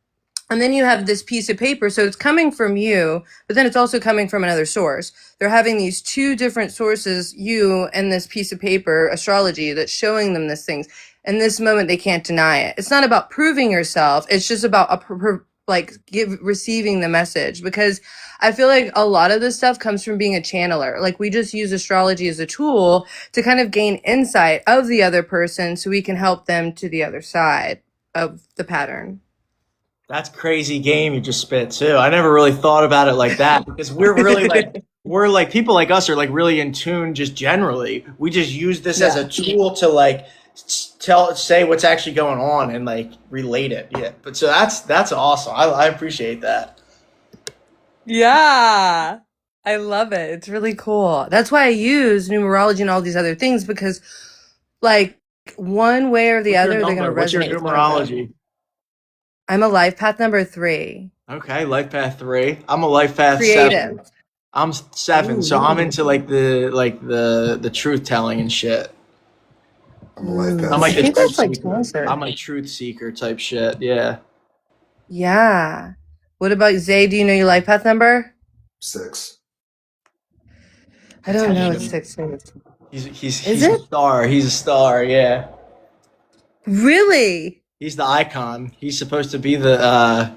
Speaker 3: And then you have this piece of paper. So it's coming from you, but then it's also coming from another source. They're having these two different sources, you and this piece of paper, astrology, that's showing them these things. In this moment, they can't deny it. It's not about proving yourself. It's just about receiving the message, because I feel like a lot of this stuff comes from being a channeler. Like, we just use astrology as a tool to kind of gain insight of the other person so we can help them to the other side of the pattern.
Speaker 1: That's crazy game you just spit too. I never really thought about it like that, because we're really like people like us are like really in tune just generally. We just use this as a tool to like say what's actually going on and like relate it. Yeah. But so that's awesome. I appreciate that.
Speaker 3: Yeah. I love it. It's really cool. That's why I use numerology and all these other things, because like one way or the other, they're going to resonate.
Speaker 1: What's your numerology?
Speaker 3: I'm a life path number 3.
Speaker 1: Okay, life path 3. I'm a life path
Speaker 3: Creative.
Speaker 1: 7. I'm 7, so I'm into like the truth telling and shit.
Speaker 2: I'm a life path.
Speaker 1: I'm like
Speaker 3: I think that's like
Speaker 1: seeker.
Speaker 3: closer.
Speaker 1: I'm like truth seeker type shit. Yeah.
Speaker 3: Yeah. What about Zay? Do you know your life path number?
Speaker 2: 6.
Speaker 3: I don't know what 6 is.
Speaker 1: He's a star. He's a star. Yeah.
Speaker 3: Really?
Speaker 1: He's the icon. He's supposed to be the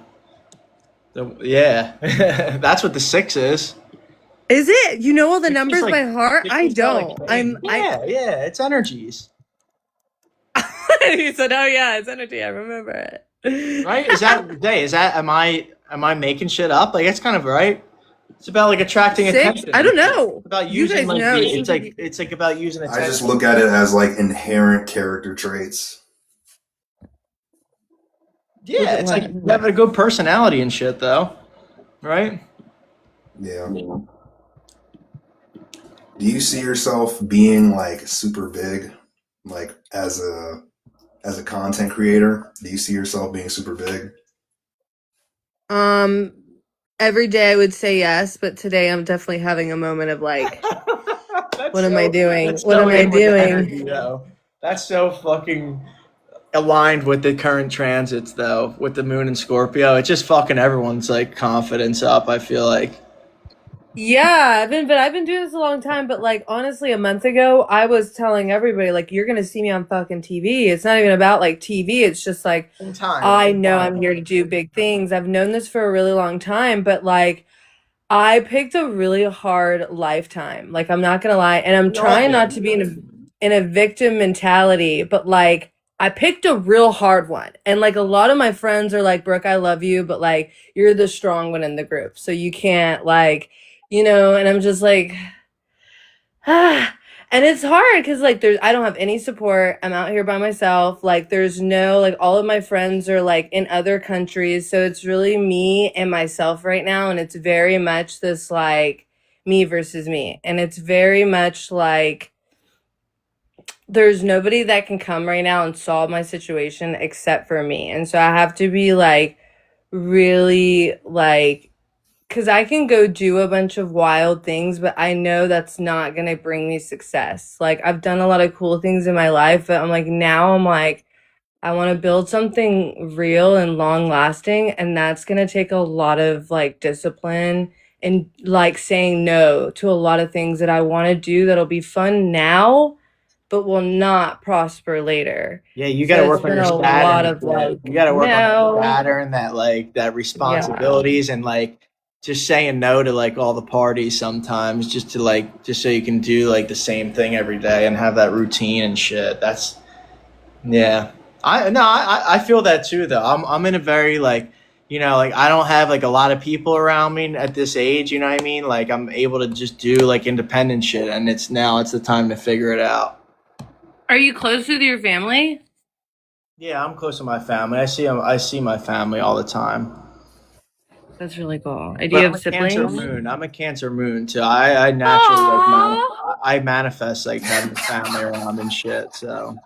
Speaker 1: yeah. That's what the 6 is.
Speaker 3: Is it? You know all the
Speaker 1: It's
Speaker 3: numbers
Speaker 1: just
Speaker 3: by heart? I don't.
Speaker 1: Yeah, it's energies.
Speaker 3: He said, "Oh yeah, it's energy. I remember it."
Speaker 1: Right? Is that am I making shit up? Like, it's kind of right. It's about like attracting
Speaker 3: 6?
Speaker 1: attention.
Speaker 3: I don't know.
Speaker 1: It's about
Speaker 3: You
Speaker 1: using
Speaker 3: guys know.
Speaker 1: it's like about using attention.
Speaker 2: I just look at it as like inherent character traits.
Speaker 1: Yeah, it's like having a good personality and shit, though, right?
Speaker 2: Yeah. Do you see yourself being like super big, like as a content creator? Do you see yourself being super big?
Speaker 3: Every day I would say yes, but today I'm definitely having a moment of like, what am I doing? What am I doing?
Speaker 1: That's so fucking aligned with the current transits, though, with the moon and Scorpio. It's just fucking everyone's like confidence up, I feel like.
Speaker 3: Yeah, I've been doing this a long time, but like honestly, a month ago, I was telling everybody like, you're gonna see me on fucking TV. It's not even about like TV. It's just like, I know I'm here to do big things. I've known this for a really long time, but like, I picked a really hard lifetime. Like, I'm not gonna lie, and I'm trying not to be in a victim mentality, but like, I picked a real hard one. And like, a lot of my friends are like, Brooke, I love you, but like, you're the strong one in the group, so you can't like, you know. And I'm just like, and it's hard because like I don't have any support. I'm out here by myself. Like, there's no, like, all of my friends are like in other countries, so it's really me and myself right now. And it's very much this like me versus me, and it's very much like there's nobody that can come right now and solve my situation except for me. And so I have to be like really like, because I can go do a bunch of wild things, but I know that's not going to bring me success. Like, I've done a lot of cool things in my life, but I'm like, now I'm like, I want to build something real and long lasting. And that's going to take a lot of like discipline and like saying no to a lot of things that I want to do that'll be fun now, but will not prosper later.
Speaker 1: Yeah, you got to work on your Saturn. You got to work on the Saturn, that responsibilities, and like just saying no to like all the parties sometimes, just so you can do like the same thing every day and have that routine and shit. That's, yeah. I feel that too though. I'm in a very like, you know, like I don't have like a lot of people around me at this age, you know what I mean? Like, I'm able to just do like independent shit, and it's the time to figure it out.
Speaker 3: Are you close with your family? Yeah,
Speaker 1: I'm close to my family. I see my family all the time.
Speaker 3: That's really cool. Do you have siblings?
Speaker 1: I'm a Cancer Moon too. I naturally I manifest like having a family around and shit. So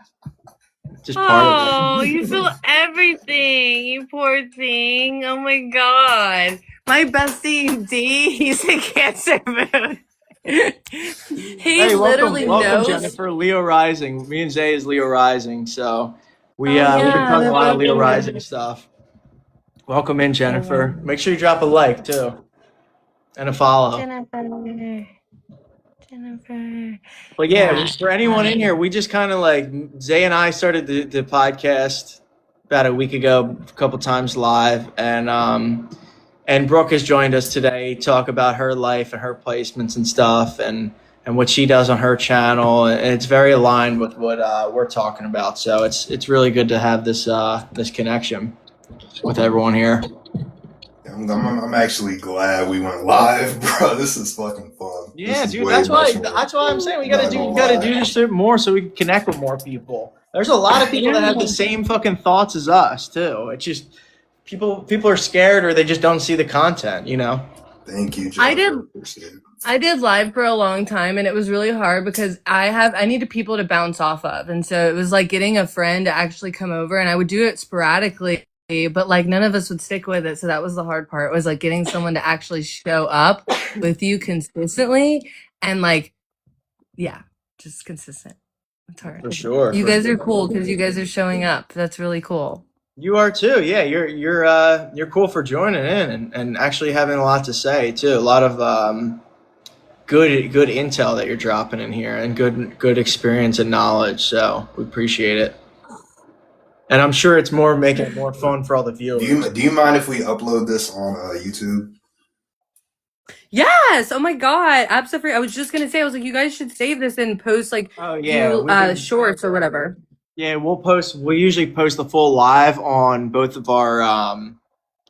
Speaker 1: just part of it.
Speaker 3: Oh, you feel everything, you poor thing. Oh my god, my bestie D, he's a Cancer Moon. He literally knows.
Speaker 1: Jennifer, Leo rising. Me and Zay is Leo rising, so we've been talking a lot of Leo rising stuff. Welcome in, Jennifer. Make sure you drop a like too, and a follow.
Speaker 3: Jennifer.
Speaker 1: But yeah, for anyone in here, we just kind of like Zay and I started the podcast about a week ago, a couple times live, and Brooke has joined us today to talk about her life and her placements and stuff, and what she does on her channel, and it's very aligned with what we're talking about. So it's really good to have this this connection with everyone here.
Speaker 2: I'm actually glad we went live, bro. This is fucking fun.
Speaker 1: Yeah, dude, that's why I'm saying we gotta do this shit more so we can connect with more people. There's a lot of people that have the same fucking thoughts as us too. It's just people are scared or they just don't see the content, you know.
Speaker 2: Thank you, Jennifer.
Speaker 3: I did live for a long time, and it was really hard because I needed people to bounce off of, and so it was like getting a friend to actually come over, and I would do it sporadically, but like none of us would stick with it. So that was the hard part, was like getting someone to actually show up with you consistently, and like, yeah, just consistent. It's hard.
Speaker 1: For sure.
Speaker 3: You guys are cool because you guys are showing up. That's really cool.
Speaker 1: You are too. Yeah, you're cool for joining in and actually having a lot to say too. A lot of good intel that you're dropping in here, and good experience and knowledge. So we appreciate it. And I'm sure it's making it more fun for all the viewers.
Speaker 2: Do you mind if we upload this on YouTube?
Speaker 3: Yes. Oh my God. Absolutely. I was just gonna say, I was like, you guys should save this and post like shorts or whatever.
Speaker 1: Yeah, we usually post the full live on both of our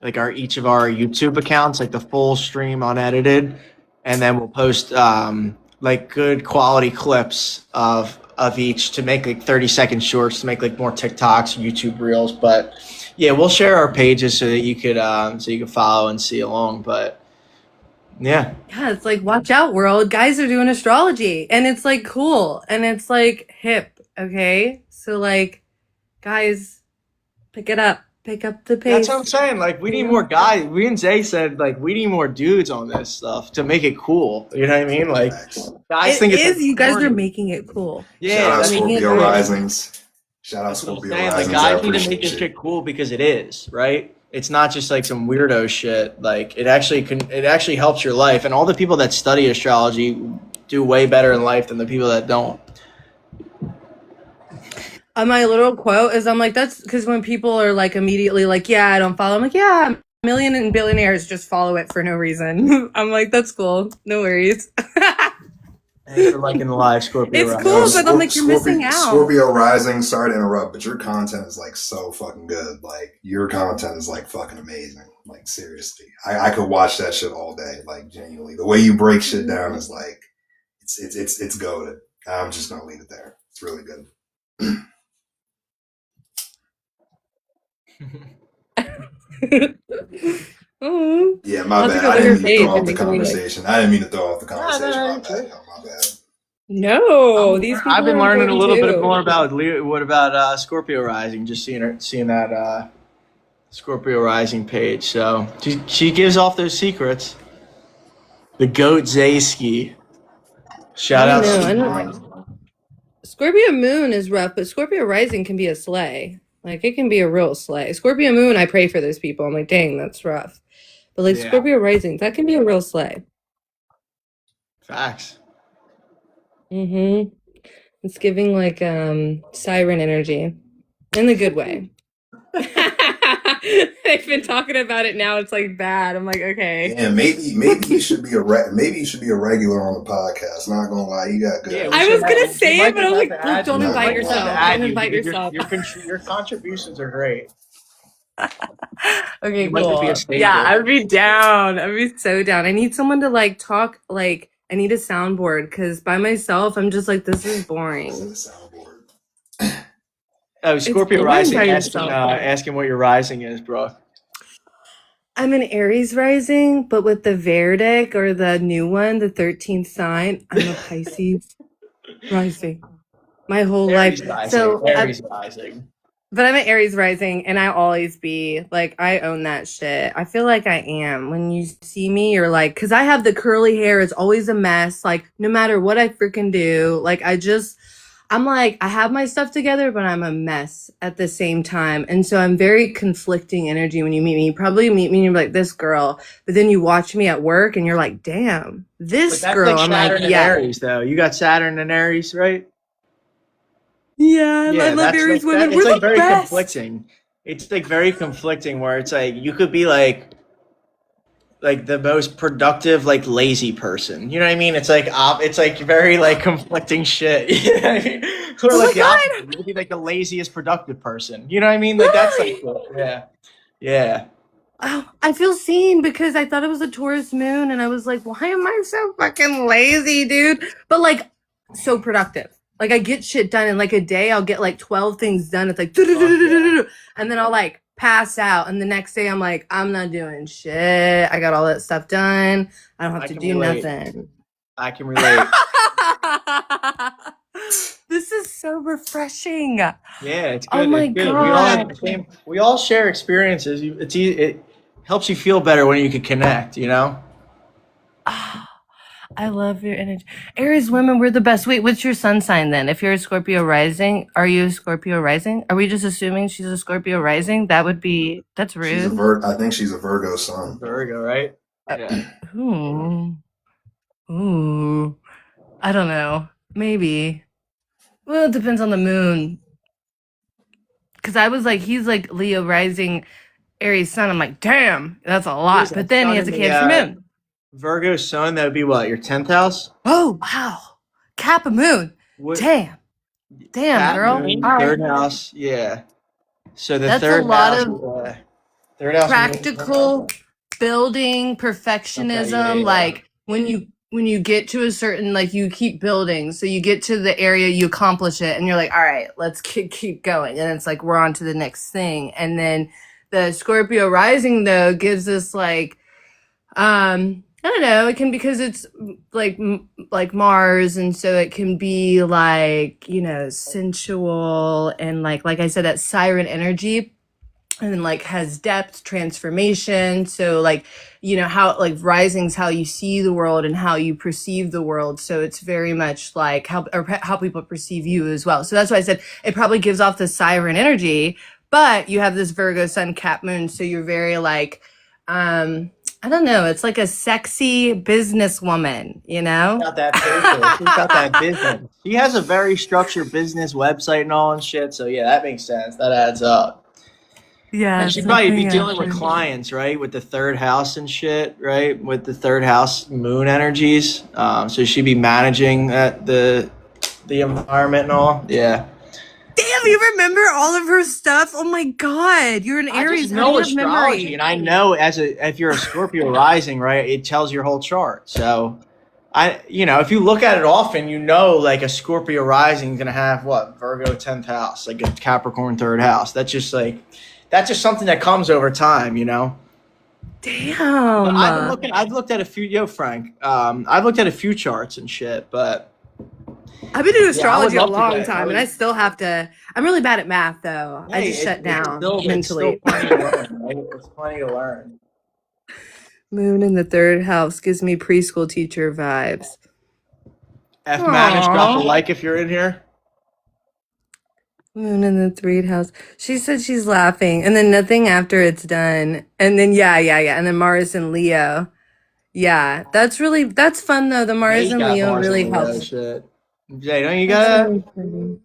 Speaker 1: each of our YouTube accounts, like the full stream unedited, and then we'll post like good quality clips of each to make like 30-second shorts to make like more TikToks, YouTube reels. But yeah, we'll share our pages so that you could follow and see along. But yeah,
Speaker 3: it's like, watch out, world. Guys are doing astrology, and it's like cool, and it's like hip. Okay, so like, guys, pick it up. Pick up the pace.
Speaker 1: That's what I'm saying. Like, we need more guys. We and Zay said, like, we need more dudes on this stuff to make it cool. You know what I mean? Like, guys think it's
Speaker 3: you guys are making it cool.
Speaker 1: Yeah.
Speaker 2: Shout out Scorpio Risings. Shout out Scorpio Risings.
Speaker 1: Like, guys need to make this shit cool because it is, right? It's not just like some weirdo shit. Like, it actually helps your life. And all the people that study astrology do way better in life than the people that don't.
Speaker 3: My little quote is, I'm like, that's because when people are like immediately like, yeah, I don't follow. I'm like, yeah, million and billionaires just follow it for no reason. I'm like, that's cool. No worries.
Speaker 1: Thanks for liking the live, Scorpio.
Speaker 3: It's cool, but I'm like, you're missing out.
Speaker 2: Scorpio Rising, sorry to interrupt, but your content is like so fucking good. Like, your content is like fucking amazing. Like, seriously. I could watch that shit all day. Like, genuinely. The way you break shit down is like, it's goated. I'm just gonna leave it there. It's really good. Yeah, my bad. I didn't mean to throw off the conversation. My bad.
Speaker 3: No, these people
Speaker 1: I've been learning a little bit more about Scorpio Rising, just seeing that Scorpio Rising page. So she gives off those secrets. The goat Zayski. Shout out to
Speaker 3: Scorpio Moon is rough, but Scorpio Rising can be a sleigh. Like, it can be a real sleigh. Scorpio Moon, I pray for those people. I'm like, dang, that's rough. But like, Scorpio Rising, that can be a real sleigh.
Speaker 1: Facts.
Speaker 3: It's giving like siren energy in the good way. They've been talking about it now. It's like bad. I'm like, okay.
Speaker 2: Yeah, maybe you should be a regular on the podcast. Not gonna lie, you got good.
Speaker 3: Yeah, I was gonna say it, but I'm like, look, don't invite yourself. Don't invite yourself.
Speaker 1: Your contributions are great.
Speaker 3: Okay, cool. Yeah, I'd be down. I'd be so down. I need someone to like talk. Like, I need a soundboard because by myself, I'm just like, this is boring.
Speaker 1: Oh, Scorpio Rising, asking what your rising is, bro.
Speaker 3: I'm an Aries rising, but with the Verdict or the new one, the 13th sign, I'm a Pisces rising. My whole
Speaker 1: Aries
Speaker 3: life.
Speaker 1: Rising,
Speaker 3: So,
Speaker 1: Aries rising.
Speaker 3: but I'm an Aries rising, and I always be like, I own that shit. I feel like I am. When you see me, you're like, because I have the curly hair, it's always a mess. Like, no matter what I freaking do, like, I'm like, I have my stuff together, but I'm a mess at the same time. And so I'm very conflicting energy when you meet me. You probably meet me and you're like, this girl. But then you watch me at work and you're like, damn,
Speaker 1: But
Speaker 3: this
Speaker 1: that's
Speaker 3: girl.
Speaker 1: like
Speaker 3: I'm like,
Speaker 1: Saturn and
Speaker 3: yeah.
Speaker 1: Aries, though. You got Saturn and Aries, right?
Speaker 3: Yeah, I
Speaker 1: Yeah,
Speaker 3: love
Speaker 1: that's
Speaker 3: Aries
Speaker 1: like
Speaker 3: women.
Speaker 1: that. It's
Speaker 3: We're
Speaker 1: like
Speaker 3: the
Speaker 1: very
Speaker 3: best.
Speaker 1: conflicting. It's like very conflicting where it's like you could be like the most productive, like lazy person. You know what I mean? It's like very like conflicting shit. You know what I mean? Or
Speaker 3: Oh
Speaker 1: like
Speaker 3: my
Speaker 1: the
Speaker 3: God.
Speaker 1: opposite. You could be like the laziest productive person. You know what I mean? Like that's like yeah. Yeah.
Speaker 3: Oh, I feel seen because I thought it was a Taurus moon and I was like, why am I so fucking lazy, dude? But like, so productive. Like, I get shit done in like a day. I'll get like 12 things done. It's like,
Speaker 1: Fuck yeah.
Speaker 3: and then I'll like pass out. And the next day, I'm like, I'm not doing shit. I got all that stuff done. I don't have
Speaker 1: I
Speaker 3: to
Speaker 1: can
Speaker 3: do
Speaker 1: relate.
Speaker 3: nothing.
Speaker 1: I can relate.
Speaker 3: This is so refreshing.
Speaker 1: Yeah, it's
Speaker 3: Oh
Speaker 1: good.
Speaker 3: my
Speaker 1: It's good. We all have the
Speaker 3: God.
Speaker 1: same. We all share experiences. It helps you feel better when you can connect. You know.
Speaker 3: I love your energy. Aries women, we're the best. Wait, what's your sun sign then? If you're a Scorpio rising, are you a Scorpio rising? Are we just assuming she's a Scorpio rising? That's
Speaker 2: She's a
Speaker 3: rude.
Speaker 2: I think she's a Virgo sun.
Speaker 1: Virgo, right?
Speaker 3: Uh,
Speaker 1: Yeah.
Speaker 3: Ooh. Ooh. I don't know. Maybe. Well, it depends on the moon. Because I was like, he's like Leo rising, Aries sun. I'm like, damn, that's a
Speaker 1: He
Speaker 3: lot.
Speaker 1: has a
Speaker 3: But then he
Speaker 1: sun
Speaker 3: has
Speaker 1: in
Speaker 3: a
Speaker 1: the
Speaker 3: Cancer moon.
Speaker 1: Virgo sun. That would be what, your 10th house?
Speaker 3: Oh, wow. Kappa moon.
Speaker 1: What?
Speaker 3: Damn. Damn,
Speaker 1: Cat
Speaker 3: girl.
Speaker 1: moon,
Speaker 3: All right.
Speaker 1: third house. Yeah. So the
Speaker 3: That's a
Speaker 1: third
Speaker 3: lot
Speaker 1: house.
Speaker 3: of
Speaker 1: Third house.
Speaker 3: practical building
Speaker 1: Okay.
Speaker 3: perfectionism.
Speaker 1: Yeah.
Speaker 3: Like when you get to a certain, like, you keep building, so you get to the area, you accomplish it, and you're like, all right, let's keep going, and it's like we're on to the next thing. And then the Scorpio rising though gives us like I don't know, it can, because it's like Mars, and so it can be like, sensual, and like I said, that siren energy, and then like has depth, transformation. So like, how like rising's how you see the world and how you perceive the world. So it's very much like how people perceive you as well. So that's why I said it probably gives off the siren energy, but you have this Virgo sun, Cap moon, so you're very like, I don't know, it's like a sexy businesswoman,
Speaker 1: Got that business. She's got that business. She has a very structured business website and all and shit. So yeah, that makes sense. That adds up.
Speaker 3: Yeah,
Speaker 1: And she'd probably be dealing with clients, right? With the third house and shit, right? With the third house moon energies. So she'd be managing the environment and all. Yeah.
Speaker 3: Damn, you remember all of her stuff? Oh my God, you're an
Speaker 1: I
Speaker 3: Aries.
Speaker 1: just
Speaker 3: How do
Speaker 1: know
Speaker 3: you have
Speaker 1: astrology,
Speaker 3: memory?
Speaker 1: and I know if you're a Scorpio rising, right? It tells your whole chart. So if you look at it often, like a Scorpio rising is gonna have what, Virgo 10th house, like a Capricorn third house. That's just something that comes over time. But
Speaker 3: Damn.
Speaker 1: I've looked at a few, Frank. I've looked at a few charts and shit, but
Speaker 3: I've been doing
Speaker 1: yeah, I would
Speaker 3: astrology a
Speaker 1: love to
Speaker 3: long
Speaker 1: get.
Speaker 3: time, and I still have to. I'm really bad at math, though. I
Speaker 1: Hey,
Speaker 3: just shut down
Speaker 1: it's still
Speaker 3: mentally.
Speaker 1: plenty to learn, right? It's plenty to learn.
Speaker 3: Moon in the third house gives me preschool teacher vibes.
Speaker 1: F Manish, drop a
Speaker 3: Aww.
Speaker 1: like if you're in here.
Speaker 3: Moon in the third house. She said she's laughing, and then nothing after it's done. And then yeah. And then Mars and Leo. Yeah, that's fun though. The Mars
Speaker 1: Jay's
Speaker 3: and
Speaker 1: got
Speaker 3: Leo
Speaker 1: Mars and
Speaker 3: really
Speaker 1: Leo
Speaker 3: helps.
Speaker 1: shit. Jay, don't you
Speaker 3: That's
Speaker 1: got?
Speaker 3: really funny.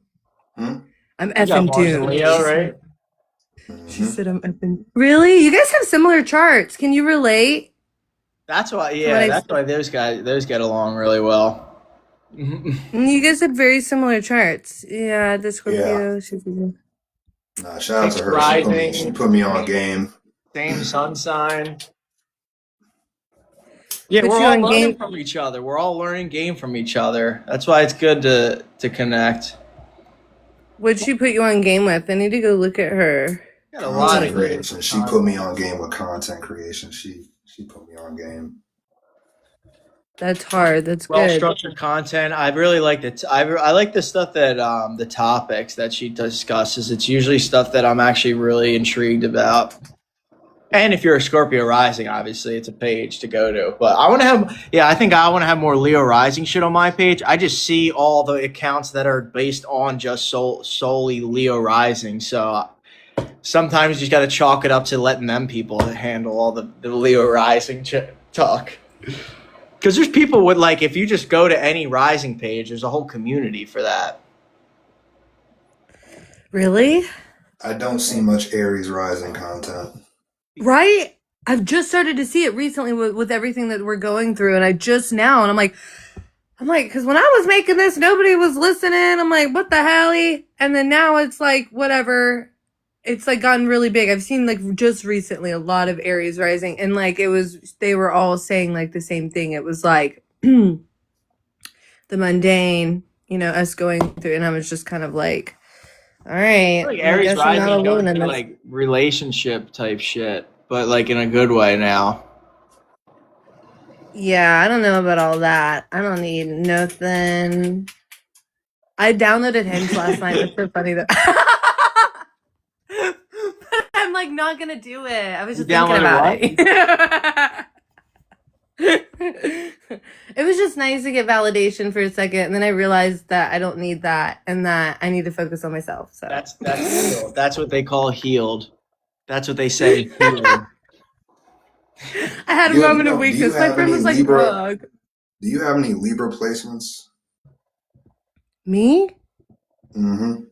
Speaker 2: Hmm?
Speaker 3: I'm
Speaker 1: You got
Speaker 3: effing
Speaker 1: Mars and
Speaker 3: doomed.
Speaker 1: Leo, right?
Speaker 3: She said I'm effing. Really? You guys have similar charts. Can you relate?
Speaker 1: That's why.
Speaker 3: To what
Speaker 1: Yeah,
Speaker 3: I
Speaker 1: that's why those get along really well.
Speaker 3: You guys have very similar charts. Yeah, the
Speaker 2: Yeah.
Speaker 3: Scorpio.
Speaker 2: Nah, shout out to her.
Speaker 1: Rising.
Speaker 2: She put me on game.
Speaker 1: Same sun sign. Yeah,
Speaker 3: Put
Speaker 1: we're
Speaker 3: you
Speaker 1: all
Speaker 3: on
Speaker 1: learning
Speaker 3: game.
Speaker 1: from each other. We're all learning game from each other. That's why it's good to connect.
Speaker 3: What'd she put you on game with? I need to go look at her.
Speaker 1: Got a lot
Speaker 2: Content
Speaker 1: of
Speaker 2: creation. She put me on game with content creation. She put me on game.
Speaker 3: That's hard. That's
Speaker 1: well
Speaker 3: good.
Speaker 1: structured content. I really like it. I like the stuff that the topics that she discusses. It's usually stuff that I'm actually really intrigued about. And if you're a Scorpio rising, obviously it's a page to go to. But I want to have, yeah, I think I want to have more Leo rising shit on my page. I just see all the accounts that are based on just solely Leo rising. So sometimes you just got to chalk it up to letting them people handle all the Leo rising talk. Because there's people with, like, if you just go to any rising page, there's a whole community for that.
Speaker 3: Really?
Speaker 2: I don't see much Aries rising content.
Speaker 3: Right? I've just started to see it recently with everything that we're going through, and I just now, and I'm like, because when I was making this, nobody was listening. I'm like, what the hell? And then now it's like, whatever. It's like gotten really big. I've seen like just recently a lot of Aries rising, and like they were all saying like the same thing. It was like the mundane, us going through, and I was just kind of like, all right,
Speaker 1: Like
Speaker 3: I
Speaker 1: Aries
Speaker 3: guess I'm not
Speaker 1: rising
Speaker 3: alone
Speaker 1: goes
Speaker 3: in
Speaker 1: to
Speaker 3: this.
Speaker 1: like relationship type shit, but like in a good way now.
Speaker 3: Yeah, I don't know about all that. I don't need nothing. I downloaded Hinge last night. It's so funny that but I'm like not gonna do it. I was just thinking about it. It was just nice to get validation for a second, and then I realized that I don't need that, and that I need to focus on myself. So
Speaker 1: That's healed. That's what they call healed. That's what they say. Healed.
Speaker 3: I had a moment of weakness. My friend was like, "Bug."
Speaker 2: Do you have any Libra placements?
Speaker 3: Me?
Speaker 2: Mm-hmm.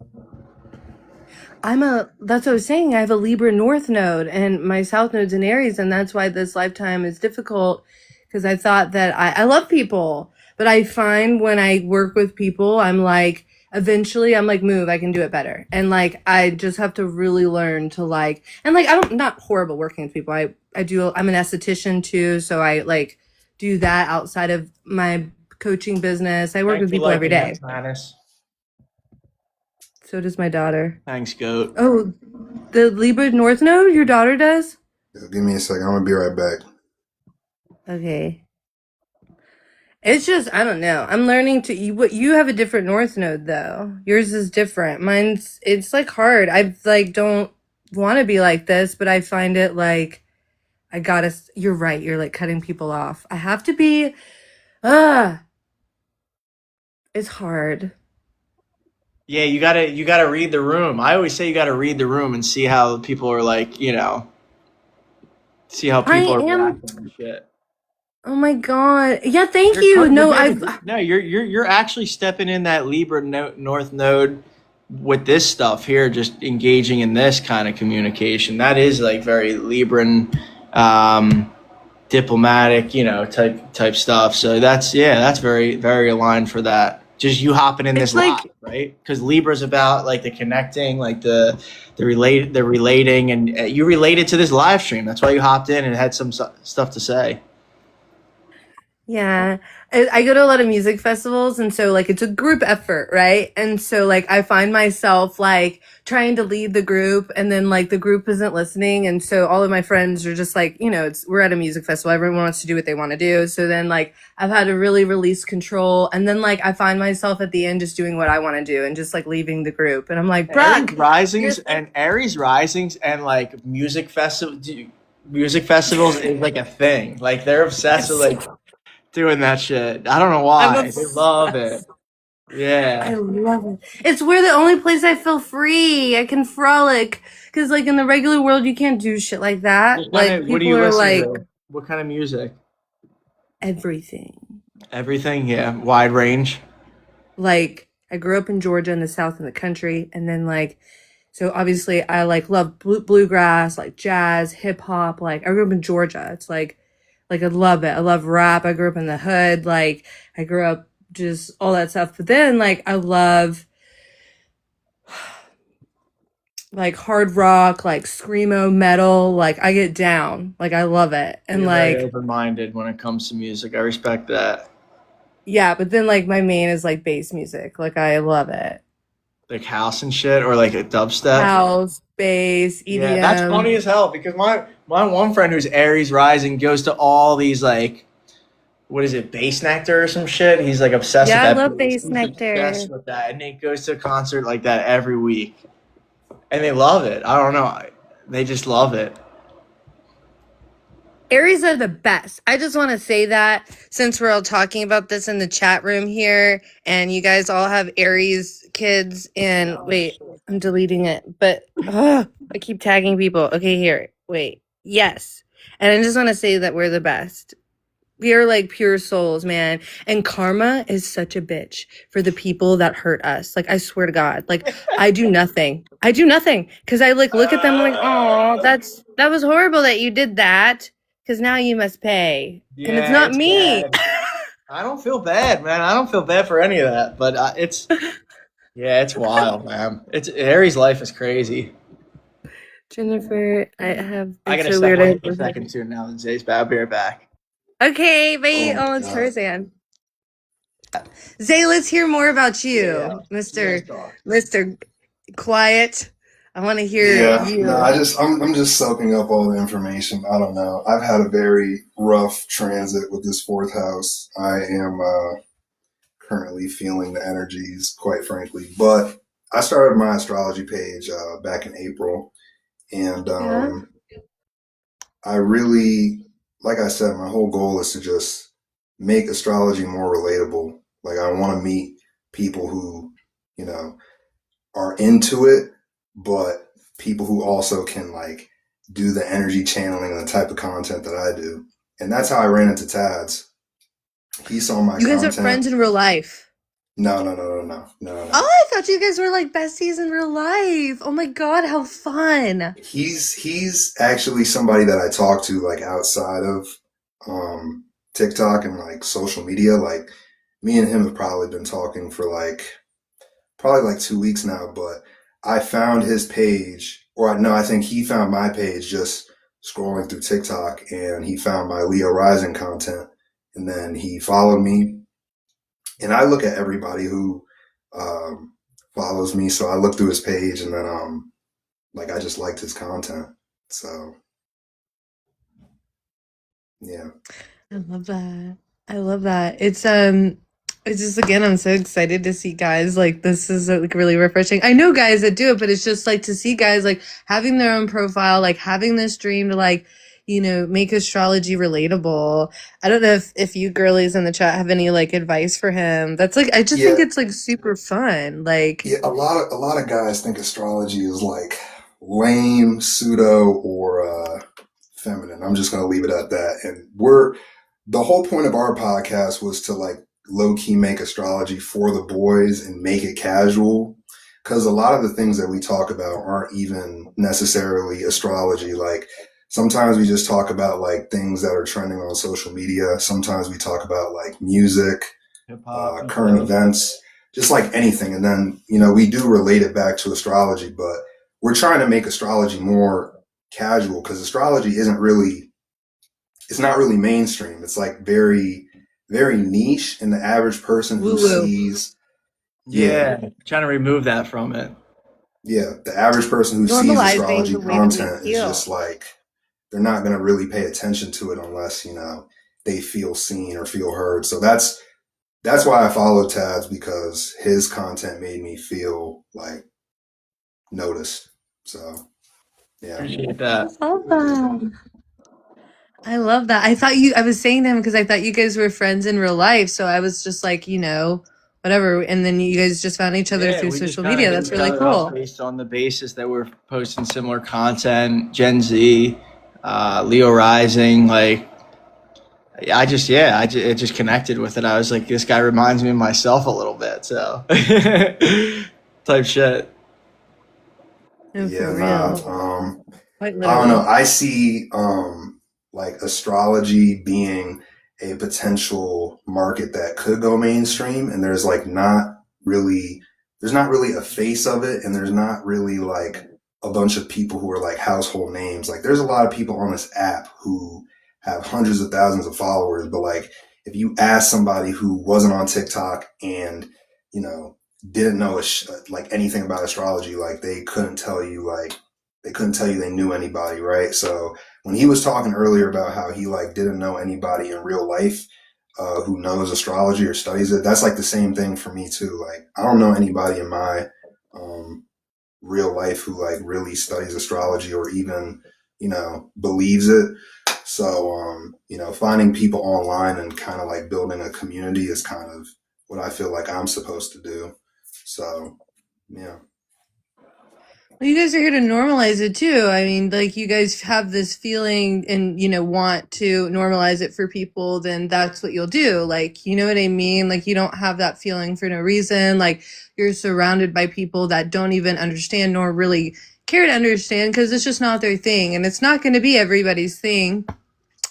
Speaker 3: That's what I was saying. I have a Libra North node, and my South node's in Aries, and that's why this lifetime is difficult, because I thought that I love people, but I find when I work with people, I'm like, eventually I'm like, move, I can do it better. And like, I just have to really learn to like, and like, I'm not horrible working with people. I'm an esthetician too. So I like do that outside of my coaching business. I work with people every day. So does my daughter.
Speaker 1: Thanks, goat.
Speaker 3: Oh, the Libra North node, your daughter does?
Speaker 2: Give me a second. I'm gonna be right back.
Speaker 3: Okay. It's just, I don't know. I'm learning you have a different North node though. Yours is different. It's like hard. I like don't want to be like this, but I find it like you're right. You're like cutting people off. I have to be, it's hard.
Speaker 1: Yeah, you gotta read the room. I always say you gotta read the room and see how people are like, see how people are reacting and shit.
Speaker 3: Oh my God. Yeah, thank you. No,
Speaker 1: you're actually stepping in that Libra North node with this stuff here, just engaging in this kind of communication. That is like very Libran, diplomatic, type stuff. So that's very, very aligned for that. Just you hopping in this live, right? Because Libra's about like the connecting, like the relating, and you related to this live stream. That's why you hopped in and had some stuff to say.
Speaker 3: Yeah. I go to a lot of music festivals, and so like it's a group effort, right? And so like I find myself like trying to lead the group, and then like the group isn't listening, and so all of my friends are just like, we're at a music festival, everyone wants to do what they want to do. So then like I've had to really release control, and then like I find myself at the end just doing what I want to do and just like leaving the group, and I'm like, Brooke,
Speaker 1: Aries risings and like music festivals is like a thing. Like they're obsessed with like doing that shit. I don't know why. They love it. Yeah.
Speaker 3: I love it. It's the only place I feel free. I can frolic. Because, like, in the regular world, you can't do shit like that.
Speaker 1: What do you listen to? What kind of music?
Speaker 3: Everything.
Speaker 1: Everything? Yeah. Wide range?
Speaker 3: Like, I grew up in Georgia in the South in the country. And then, like, so obviously I, like, love bluegrass, like, jazz, hip-hop. Like, I grew up in Georgia. It's like, I love it. I love rap. I grew up in the hood. Like, I grew up just all that stuff. But then, like, I love, like, hard rock, like, screamo metal. Like, I get down. Like, I love it. And,
Speaker 1: you're
Speaker 3: like,
Speaker 1: very open-minded when it comes to music. I respect that.
Speaker 3: Yeah, but then, like, my main is, like, bass music. Like, I love it.
Speaker 1: Like house and shit, or like a dubstep?
Speaker 3: House, bass, EDM.
Speaker 1: Yeah, that's funny as hell, because my one friend who's Aries rising goes to all these, like, what is it, Bass Nectar or some shit? He's like obsessed with that.
Speaker 3: Yeah, I love Bass Nectar.
Speaker 1: Obsessed with that, and he goes to a concert like that every week, and they love it. I don't know, they just love it.
Speaker 3: Aries are the best. I just want to say that since we're all talking about this in the chat room here, and you guys all have Aries kids. And wait, I'm deleting it, but I keep tagging people. Okay, here. Wait. Yes. And I just want to say that we're the best. We are like pure souls, man. And karma is such a bitch for the people that hurt us. Like, I swear to God, like I do nothing. I do nothing. Cause I like look at them like, oh, that was horrible that you did that. Cause now you must pay. And it's
Speaker 1: Yeah,
Speaker 3: not
Speaker 1: it's
Speaker 3: me.
Speaker 1: bad. I don't feel bad, man. I don't feel bad for any of that. But it's wild, man. It's Aries' life is crazy.
Speaker 3: Jennifer, I have,
Speaker 1: I
Speaker 3: it's
Speaker 1: gotta
Speaker 3: so
Speaker 1: step
Speaker 3: weird.
Speaker 1: away for a second too now that Zay's back. I'll be right back.
Speaker 3: Okay,
Speaker 2: Oh
Speaker 3: bye.
Speaker 2: my
Speaker 3: Oh, it's
Speaker 2: god.
Speaker 3: Tarzan. Zay, let's hear more about you,
Speaker 1: Yeah. You guys
Speaker 3: Mr.
Speaker 1: talk.
Speaker 3: Mr. Quiet. I want to hear
Speaker 2: Yeah,
Speaker 3: you.
Speaker 2: no, I'm just soaking up all the information. I don't know. I've had a very rough transit with this fourth house. I am currently feeling the energies, quite frankly. But I started my astrology page back in April, and
Speaker 3: Yeah.
Speaker 2: I really, like I said, my whole goal is to just make astrology more relatable. Like I want to meet people who, you know, are into it, but people who also can like do the energy channeling and the type of content that I do. And that's how I ran into Tadz. He saw my
Speaker 3: You guys are
Speaker 2: content.
Speaker 3: friends in real life.
Speaker 2: No.
Speaker 3: Oh, I thought you guys were like besties in real life. Oh my God, how fun.
Speaker 2: He's actually somebody that I talk to like outside of TikTok and like social media. Like me and him have probably been talking for probably like 2 weeks now, but I found his page, or no, I think he found my page just scrolling through TikTok, and he found my Leo Rising content, and then he followed me. And I look at everybody who follows me, so I look through his page, and then like I just liked his content, so yeah.
Speaker 3: I love that. I love that. It's just again, I'm so excited to see guys like this is like really refreshing. I know guys that do it, but it's just like to see guys like having their own profile, like having this dream to like, make astrology relatable. I don't know if you girlies in the chat have any like advice for him. That's like I just think
Speaker 2: Yeah,
Speaker 3: it's like super fun. Like
Speaker 2: yeah. A lot of guys think astrology is like lame, pseudo, or feminine. I'm just gonna leave it at that. And the whole point of our podcast was to like low key make astrology for the boys and make it casual. Because a lot of the things that we talk about aren't even necessarily astrology. Like sometimes we just talk about like things that are trending on social media. Sometimes we talk about like music,
Speaker 1: Hip hop.
Speaker 2: current events, just like anything. And then, we do relate it back to astrology, but we're trying to make astrology more casual because astrology it's not really mainstream. It's like very, very niche. And the average person who
Speaker 3: woo-woo.
Speaker 2: sees,
Speaker 1: Yeah, trying to remove that from it.
Speaker 2: the average person who sees
Speaker 3: Normalizing
Speaker 2: astrology
Speaker 3: the way that we
Speaker 2: content is just
Speaker 3: feel.
Speaker 2: like, they're not going to really pay attention to it unless, they feel seen or feel heard. So that's why I follow Tadz, because his content made me feel like noticed. So yeah.
Speaker 1: Appreciate that.
Speaker 3: I love that. I love that. I was saying to him because I thought you guys were friends in real life. So I was just like, whatever. And then you guys just found each other
Speaker 1: Yeah,
Speaker 3: through
Speaker 1: we just
Speaker 3: social
Speaker 1: kind
Speaker 3: media.
Speaker 1: of hit
Speaker 3: That's
Speaker 1: each
Speaker 3: really
Speaker 1: other up
Speaker 3: cool.
Speaker 1: based on the basis that we're posting similar content. Gen Z, Leo Rising, like it just connected with it. I was like, this guy reminds me of myself a little bit, so type shit.
Speaker 3: No,
Speaker 2: Yeah,
Speaker 3: for
Speaker 2: nah.
Speaker 3: real. Quite
Speaker 2: I don't know.
Speaker 3: literally.
Speaker 2: I see like astrology being a potential market that could go mainstream, and there's not really a face of it, and there's not really like a bunch of people who are like household names. Like there's a lot of people on this app who have hundreds of thousands of followers, but like if you ask somebody who wasn't on TikTok and, you know, didn't know like anything about astrology, like they couldn't tell you they knew anybody, right? So when he was talking earlier about how he like didn't know anybody in real life who knows astrology or studies it, that's like the same thing for me too. Like I don't know anybody in my real life who like really studies astrology or even believes it. So, finding people online and kind of like building a community is kind of what I feel like I'm supposed to do. So, yeah.
Speaker 3: Well, you guys are here to normalize it too. I mean, like you guys have this feeling and want to normalize it for people, then that's what you'll do. Like, you know what I mean? Like you don't have that feeling for no reason. Like you're surrounded by people that don't even understand nor really care to understand because it's just not their thing and it's not going to be everybody's thing.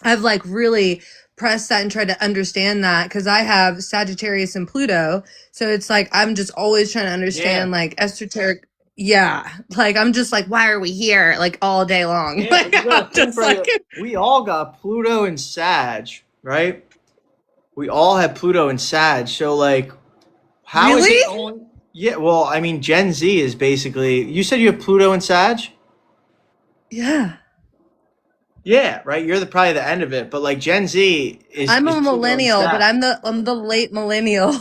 Speaker 3: I've like really pressed that and tried to understand that because I have Sagittarius and Pluto. So it's like I'm just always trying to understand like esoteric. Yeah. Like I'm just like, why are we here? Like all day long.
Speaker 1: Yeah,
Speaker 3: Like, I'm just like,
Speaker 1: we all got Pluto and Sag, right? We all have Pluto and Sag. So like, how is
Speaker 3: Really?
Speaker 1: it only? Yeah. Well, I mean, Gen Z is basically. You said you have Pluto and Sag.
Speaker 3: yeah.
Speaker 1: Yeah, right. You're probably the end of it, but like Gen Z is.
Speaker 3: I'm
Speaker 1: is
Speaker 3: a
Speaker 1: Pluto and
Speaker 3: millennial,
Speaker 1: Sag.
Speaker 3: but I'm the late millennial.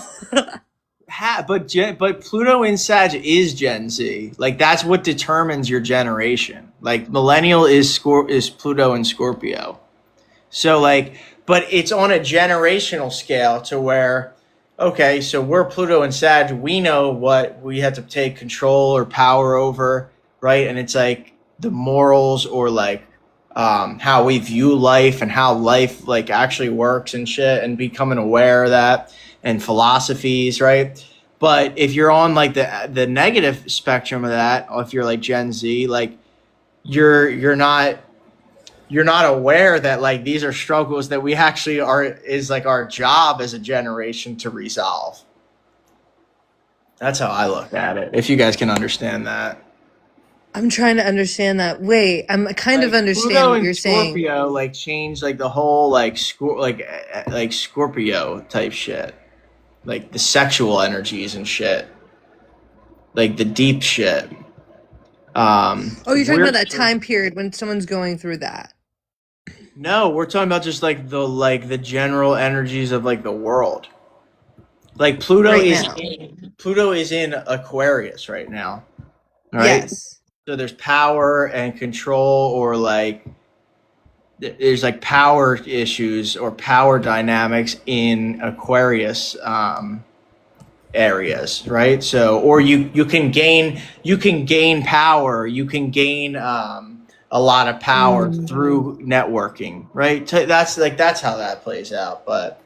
Speaker 1: But Pluto in Sag is Gen Z. Like that's what determines your generation. Like millennial is Pluto and Scorpio. So like, but it's on a generational scale to where, okay, so we're Pluto and Sag. We know what we have to take control or power over, right? And it's like the morals or like how we view life and how life like actually works and shit, and becoming aware of that and philosophies, right? But if you're on like the negative spectrum of that, or if you're like Gen Z, like you're not aware that like these are struggles that we actually is like our job as a generation to resolve. That's how I look at it. If you guys can understand that.
Speaker 3: I'm trying to understand that. Wait, I'm kind of understand
Speaker 1: Pluto
Speaker 3: what
Speaker 1: and
Speaker 3: you're saying.
Speaker 1: Scorpio like change like the whole like Scorpio type shit, like the sexual energies and shit, like the deep shit.
Speaker 3: Oh, you're talking
Speaker 1: we're-
Speaker 3: about that time period when someone's going through that.
Speaker 1: No, we're talking about just like the general energies of like the world. Like Pluto
Speaker 3: Right
Speaker 1: is
Speaker 3: now.
Speaker 1: Pluto is in Aquarius right now. Right?
Speaker 3: Yes.
Speaker 1: So there's power and control, or like there's like power issues or power dynamics in Aquarius areas, right? So, or you can gain power, you can gain a lot of power through networking, right? That's how that plays out. But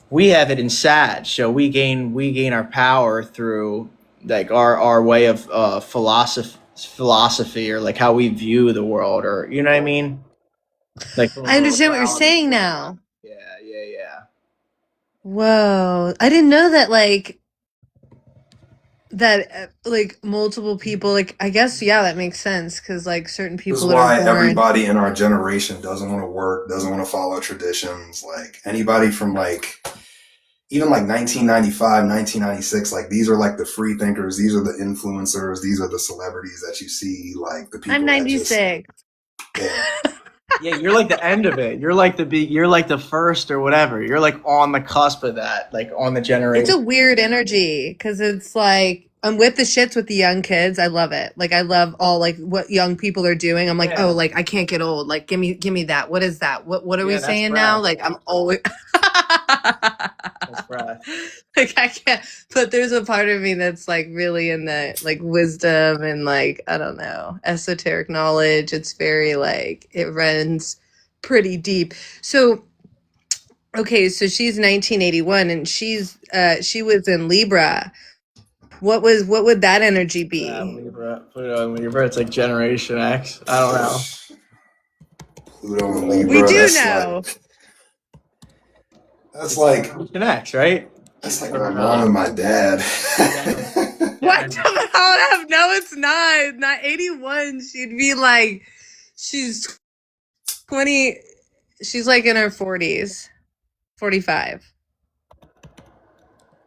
Speaker 1: we have it in Sag, so we gain our power through like our way of philosophy or like how we view the world, or you know what I mean? Like
Speaker 3: I understand what you're saying now.
Speaker 1: Yeah.
Speaker 3: Whoa. I didn't know that like multiple people like I guess that makes sense because like certain
Speaker 2: This
Speaker 3: people
Speaker 2: is
Speaker 3: that
Speaker 2: why
Speaker 3: are born
Speaker 2: everybody in our generation doesn't want to work, doesn't want to follow traditions. Like anybody from like even like 1995, 1996, like these are like the free thinkers, these are the influencers, these are the celebrities that you see, like the people.
Speaker 3: I'm 96.
Speaker 1: Yeah, you're like the end of it. You're like the first or whatever. You're like on the cusp of that, like on the generation.
Speaker 3: It's a weird energy because it's like I'm with the shits with the young kids. I love it. Like I love all like what young people are doing. I'm like, oh, like I can't get old. Like give me that. What is that? What are we saying now? Like I'm always
Speaker 1: That's right.
Speaker 3: like I can't. But there's a part of me that's like really in the like wisdom and like I don't know esoteric knowledge. It's very like it runs pretty deep. So. Okay, so she's 1981 and she was in Libra. What would that energy be?
Speaker 1: Libra, Pluto and Libra, it's like Generation X. I don't know.
Speaker 2: Pluto and Libra.
Speaker 3: We do know.
Speaker 2: That's like
Speaker 1: Generation X, right?
Speaker 2: That's like my mom and my dad.
Speaker 3: What the hell? No, it's not. Not 81. She'd be like, she's 20. She's like in her 40s. 45.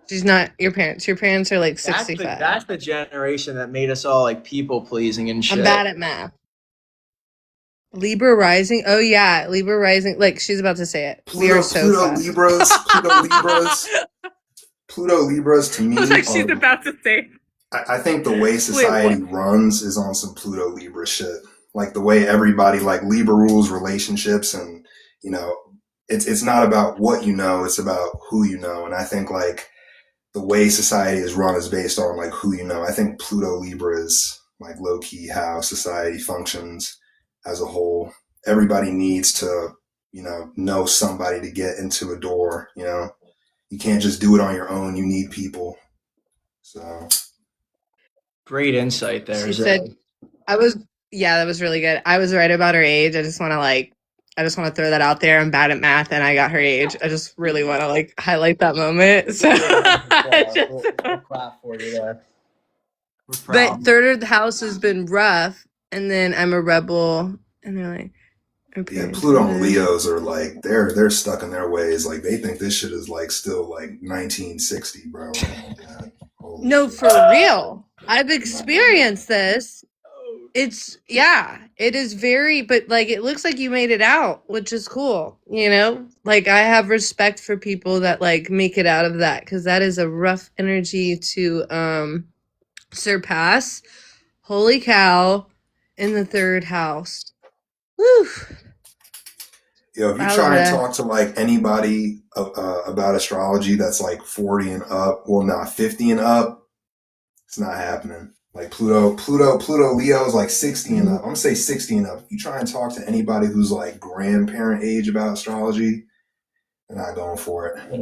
Speaker 3: She's not your parents. Your parents are like 65.
Speaker 1: That's the generation that made us all like people pleasing and shit.
Speaker 3: I'm bad at math. Libra rising. Oh yeah, Libra rising. Like she's about to say it.
Speaker 2: Pluto,
Speaker 3: We are so
Speaker 2: Pluto Libras. Pluto Libras to me.
Speaker 3: like she's about to say it.
Speaker 2: I think the way society runs is on some Pluto Libra shit. Like the way everybody like Libra rules relationships and you know, it's not about what you know, it's about who you know. And I think like the way society is run is based on like who you know. I think Pluto Libra is like low key how society functions as a whole. Everybody needs to, know somebody to get into a door, You can't just do it on your own. You need people. So
Speaker 1: Great insight there,
Speaker 3: She
Speaker 1: Zay.
Speaker 3: said, yeah, that was really good. I was right about her age. I just want to throw that out there. I'm bad at math and I got her age. I just really want to like highlight that moment. So,
Speaker 1: We'll clap for you there.
Speaker 3: but third house has been rough, and then I'm a rebel, and they're like, okay.
Speaker 2: yeah, Pluto and Leos are like they're stuck in their ways. Like they think this shit is like still like 1960, bro. Oh my God. Holy
Speaker 3: No,
Speaker 2: shit.
Speaker 3: for real. I've experienced this. It is very, but like it looks like you made it out, which is cool, Like I have respect for people that like make it out of that, because that is a rough energy to surpass. Holy cow, in the third house. Woo.
Speaker 2: Yo, if you try and talk to like anybody about astrology that's like 40 and up, well, not 50 and up, it's not happening. Like Pluto Leo is like 60 and up. I'm gonna say 60 and up. If you try and talk to anybody who's like grandparent age about astrology, they're not going for it.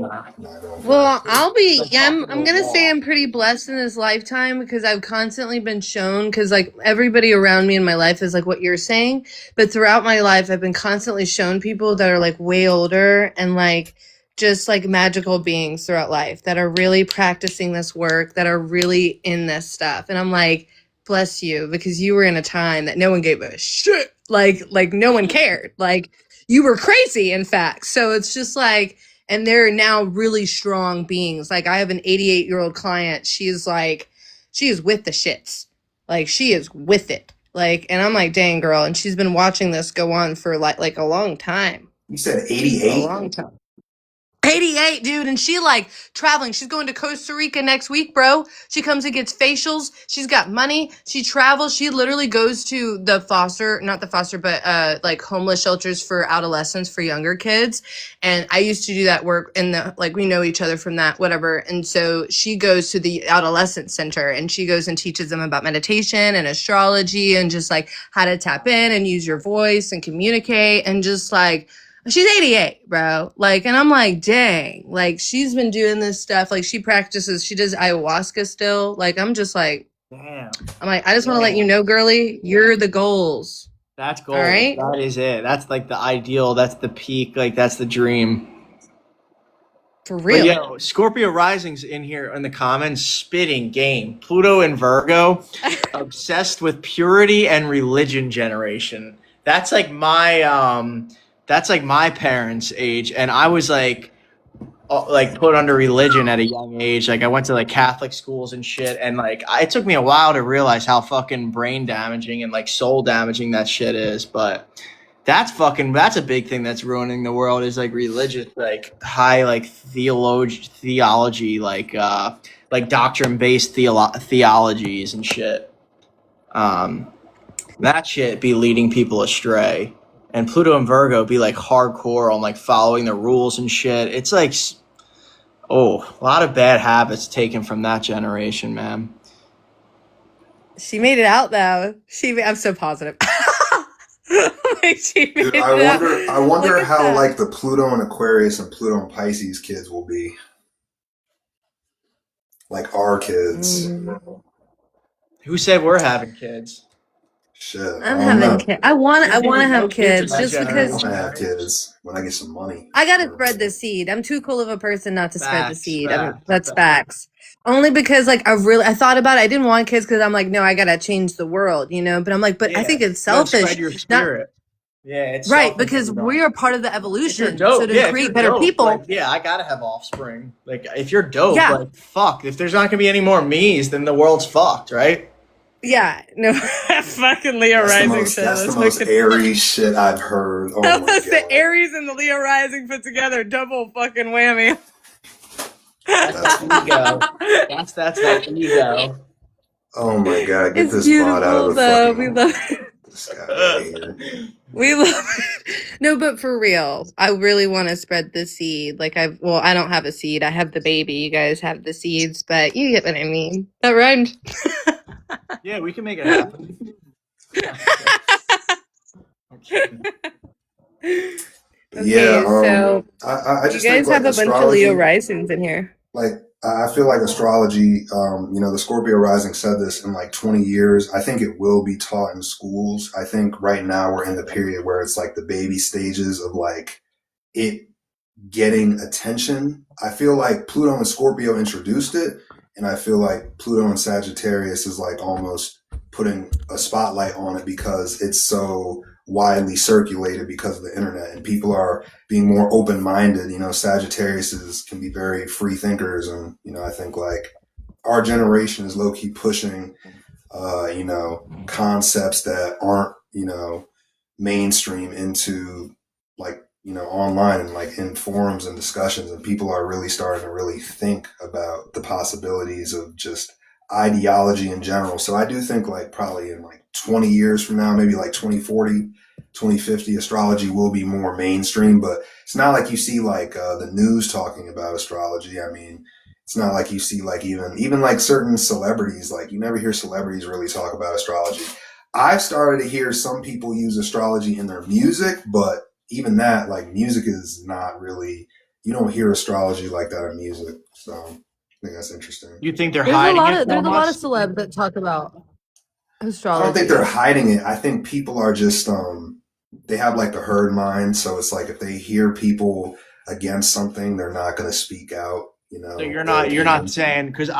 Speaker 3: Well, I'm gonna say I'm pretty blessed in this lifetime, because I've constantly been shown, because like everybody around me in my life is like what you're saying, but throughout my life I've been constantly shown people that are like way older and like just like magical beings throughout life that are really practicing this work, that are really in this stuff. And I'm like, bless you, because you were in a time that no one gave a shit. Like no one cared. Like you were crazy, in fact. So it's just like, and they're now really strong beings. Like I have an 88-year-old client. She is with the shits. Like she is with it. Like, and I'm like, dang girl. And she's been watching this go on for like a long time.
Speaker 2: You said 88?
Speaker 3: A long time. 88, dude, and she like traveling. She's going to Costa Rica next week, bro. She comes and gets facials. She's got money. She travels. She literally goes to like homeless shelters for adolescents, for younger kids. And I used to do that work we know each other from that, whatever. And so she goes to the adolescent center and she goes and teaches them about meditation and astrology and just like how to tap in and use your voice and communicate, and just like, she's 88, bro. Like, and I'm like, dang. Like, she's been doing this stuff. Like, she practices. She does ayahuasca still. Like, I'm just like, damn. I'm like, I just want to let you know, girly, you're the goals.
Speaker 1: That's goals.
Speaker 3: All right?
Speaker 1: That is it. That's like the ideal. That's the peak. Like, that's the dream.
Speaker 3: For real.
Speaker 1: But, yo, Scorpio Rising's in here in the comments, spitting game. Pluto and Virgo, obsessed with purity and religion generation. That's like my parents' age, and I was like put under religion at a young age. Like I went to like Catholic schools and shit, and like it took me a while to realize how fucking brain damaging and like soul damaging that shit is. But that's a big thing that's ruining the world, is like religious, like high like theology, like doctrine based theologies and shit. That shit be leading people astray. And Pluto and Virgo be like hardcore on like following the rules and shit. It's like, a lot of bad habits taken from that generation, man.
Speaker 3: She made it out though. I'm so positive. Like,
Speaker 2: dude, I wonder how like the Pluto and Aquarius and Pluto and Pisces kids will be. Like our kids.
Speaker 1: Who said we're having kids?
Speaker 2: Shit,
Speaker 3: I'm having kids. I want to have kids just because.
Speaker 2: I want to have kids when I get some money.
Speaker 3: I gotta spread the seed. I'm too cool of a person not to spread the seed. That's facts. Only because like I thought about it. I didn't want kids because I'm like, no, I gotta change the world, But I'm like, I think it's selfish.
Speaker 1: Spread your spirit. It's
Speaker 3: right, because we are part of the evolution.
Speaker 1: So
Speaker 3: to create better people.
Speaker 1: Like, I gotta have offspring. Like if you're dope, like fuck. If there's not gonna be any more me's, then the world's fucked, right?
Speaker 3: Yeah, no, fucking Leo Rising shit.
Speaker 2: That's the most Aries shit I've heard. Oh
Speaker 3: that
Speaker 2: my
Speaker 3: was
Speaker 2: God.
Speaker 3: The Aries and the Leo Rising put together, double fucking whammy.
Speaker 1: That's ego. That's that ego.
Speaker 2: Oh my God, get this bot out of the fucking... This guy right here.
Speaker 3: We love it. No, but for real, I really want to spread the seed. Like I don't have a seed. I have the baby. You guys have the seeds, but you get what I mean. That rhymed.
Speaker 1: Yeah, we can make it happen.
Speaker 3: Okay,
Speaker 2: Yeah,
Speaker 3: so
Speaker 2: I
Speaker 3: you
Speaker 2: just think
Speaker 3: guys
Speaker 2: like
Speaker 3: have a bunch of Leo
Speaker 2: astrology,
Speaker 3: risings in here.
Speaker 2: like I feel like astrology, the Scorpio rising said this in like 20 years. I think it will be taught in schools. I think right now we're in the period where it's like the baby stages of like it getting attention. I feel like Pluto and Scorpio introduced it, and I feel like Pluto and Sagittarius is like almost putting a spotlight on it because it's so widely circulated because of the internet and people are being more open-minded. Sagittarius can be very free thinkers, and I think like our generation is low-key pushing concepts that aren't mainstream into like online and like in forums and discussions, and people are really starting to really think about the possibilities of just ideology in general. So I do think like probably in like 20 years from now, maybe like 2040, 2050, astrology will be more mainstream, but it's not like you see like the news talking about astrology. I mean, it's not like you see like even like certain celebrities, like you never hear celebrities really talk about astrology. I've started to hear some people use astrology in their music, but even that, like music is not really, you don't hear astrology like that in music. So I think that's interesting.
Speaker 1: You think they're
Speaker 3: There's a
Speaker 1: hiding
Speaker 3: lot
Speaker 1: it
Speaker 3: of
Speaker 1: from us?
Speaker 3: celebs that talk about
Speaker 2: I don't think
Speaker 3: astrology.
Speaker 2: they're hiding it. I think people are just they have like the herd mind. So it's like if they hear people against something, they're not going to speak out.
Speaker 1: So you're
Speaker 2: their
Speaker 1: not
Speaker 2: opinion.
Speaker 1: saying, because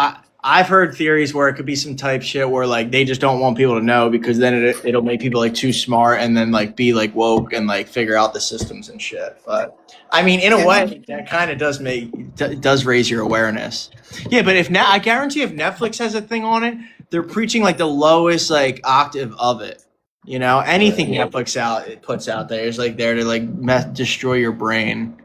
Speaker 1: I've heard theories where it could be some type shit where like they just don't want people to know because then it'll make people like too smart and then like be like woke and like figure out the systems and shit. But I mean, in a way, that kind of does raise your awareness. Yeah, but I guarantee if Netflix has a thing on it, they're preaching like the lowest like octave of it. Anything Netflix puts out there is like there to like destroy your brain.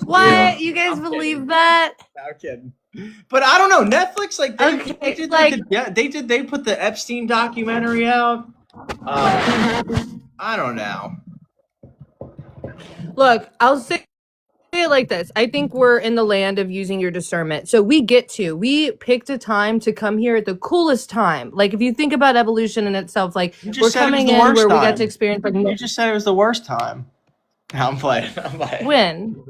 Speaker 3: What?
Speaker 2: Yeah.
Speaker 3: You guys
Speaker 1: I'm
Speaker 3: believe
Speaker 1: kidding.
Speaker 3: that?
Speaker 1: I'm kidding. But I don't know. Netflix, like they put the Epstein documentary out. I don't know.
Speaker 3: Look, I'll say it like this. I think we're in the land of using your discernment. So we picked a time to come here at the coolest time. Like if you think about evolution in itself, like we're coming in where we got to experience like
Speaker 1: You just said it was the worst time. I'm playing.
Speaker 3: when?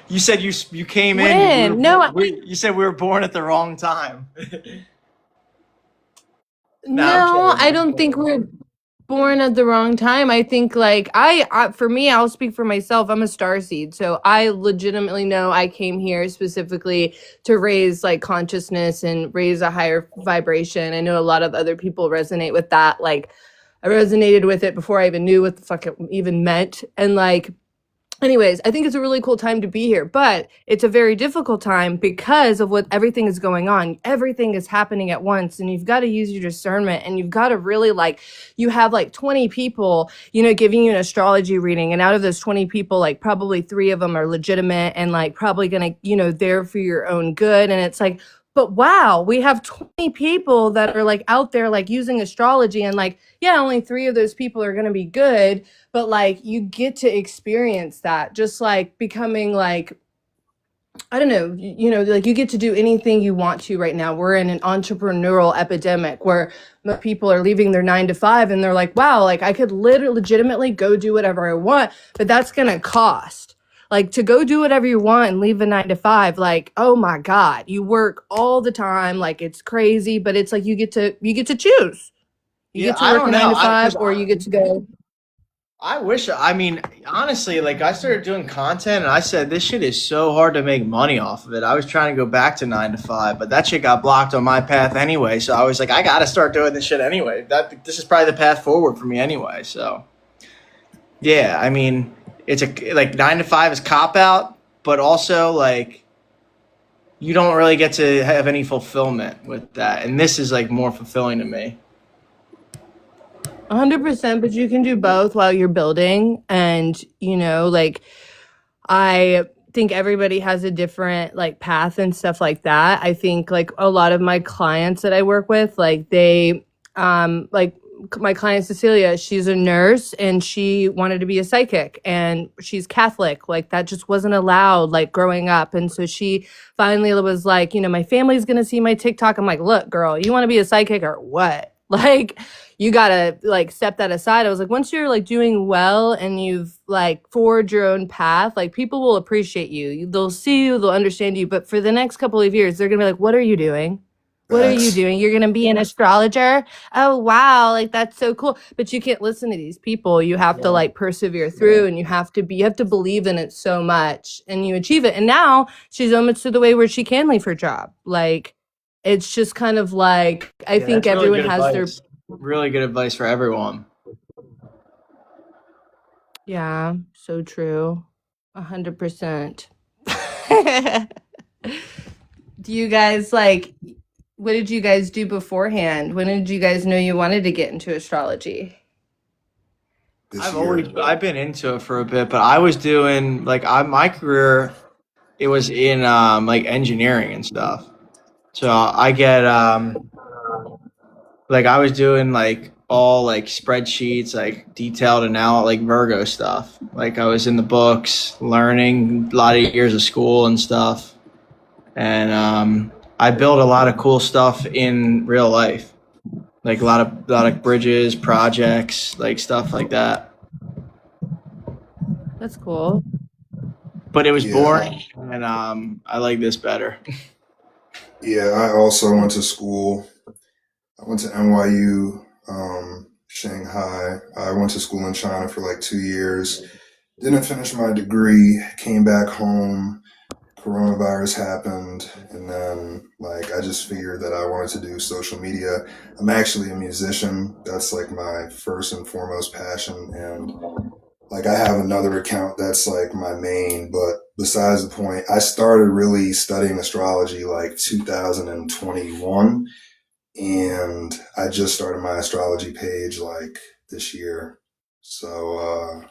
Speaker 1: You said you came
Speaker 3: When?
Speaker 1: in. You said we were born at the wrong time.
Speaker 3: No, I don't think we're born at the wrong time. I think like for me, I'll speak for myself. I'm a starseed, so I legitimately know I came here specifically to raise like consciousness and raise a higher vibration. I know a lot of other people resonate with that. Like I resonated with it before I even knew what the fuck it even meant, and like. Anyways, I think it's a really cool time to be here, but it's a very difficult time because of what everything is going on. Everything is happening at once, and you've got to use your discernment, and you've got to really you have like 20 people, giving you an astrology reading. And out of those 20 people, like probably 3 of them are legitimate and like probably going to, there for your own good. And it's like, but wow, we have 20 people that are like out there, like using astrology, and like, yeah, only 3 of those people are going to be good. But like you get to experience that, just like becoming like, I don't know, like you get to do anything you want to right now. We're in an entrepreneurial epidemic where people are leaving their 9 to 5 and they're like, wow, like I could legitimately go do whatever I want, but that's going to cost. Like to go do whatever you want and leave a 9 to 5, like, oh my God, you work all the time. Like it's crazy, but it's like you get to choose. You get to work a 9 to 5 or you get to go.
Speaker 1: Honestly, like I started doing content and I said, this shit is so hard to make money off of it. I was trying to go back to 9 to 5, but that shit got blocked on my path anyway. So I was like, I got to start doing this shit anyway. This is probably the path forward for me anyway. So yeah, I mean, it's like 9 to 5 is cop out, but also like you don't really get to have any fulfillment with that. And this is like more fulfilling to me.
Speaker 3: 100%, but you can do both while you're building. And, like I think everybody has a different like path and stuff like that. I think like a lot of my clients that I work with, like they like my client Cecilia, she's a nurse and she wanted to be a psychic, and she's Catholic. Like that just wasn't allowed like growing up. And so she finally was like, you know, my family's going to see my TikTok. I'm like, look, girl, you want to be a psychic or what? Like, you got to like step that aside. I was like, once you're like doing well and you've like forged your own path, like people will appreciate you. They'll see you, they'll understand you. But for the next couple of years, they're going to be like, what are you doing? What are you
Speaker 2: Facts.
Speaker 3: doing? You're going to be an astrologer? Oh, wow. Like, that's so cool. But you can't listen to these people. You have to like persevere through, and you have to believe in it so much, and you achieve it. And now she's almost to the way where she can leave her job. Like, it's just kind of like, I
Speaker 1: Yeah,
Speaker 3: think
Speaker 1: that's really
Speaker 3: everyone
Speaker 1: good
Speaker 3: has their,
Speaker 1: advice. Really good advice for everyone.
Speaker 3: yeah, so true. 100%. Do you guys like, what did you guys do beforehand? When did you guys know you wanted to get into astrology?
Speaker 2: This
Speaker 1: I've been into it for a bit, but I was doing like my career, it was in like engineering and stuff. So I get like I was doing like all like spreadsheets, like detailed and now like Virgo stuff. Like I was in the books, learning a lot of years of school and stuff, and I built a lot of cool stuff in real life, like a lot of bridges, projects, like stuff like that.
Speaker 3: That's cool.
Speaker 1: But it was
Speaker 2: Yeah.
Speaker 1: boring, and I like this better.
Speaker 2: Yeah, I also went to school. I went to NYU, Shanghai. I went to school in China for like 2 years. Didn't finish my degree. Came back home. Coronavirus happened, and then like I just figured that I wanted to do social media. I'm actually a musician. That's like my first and foremost passion, and like I have another account that's like my main, but besides the point, I started really studying astrology like 2021, and I just started my astrology page like this year. So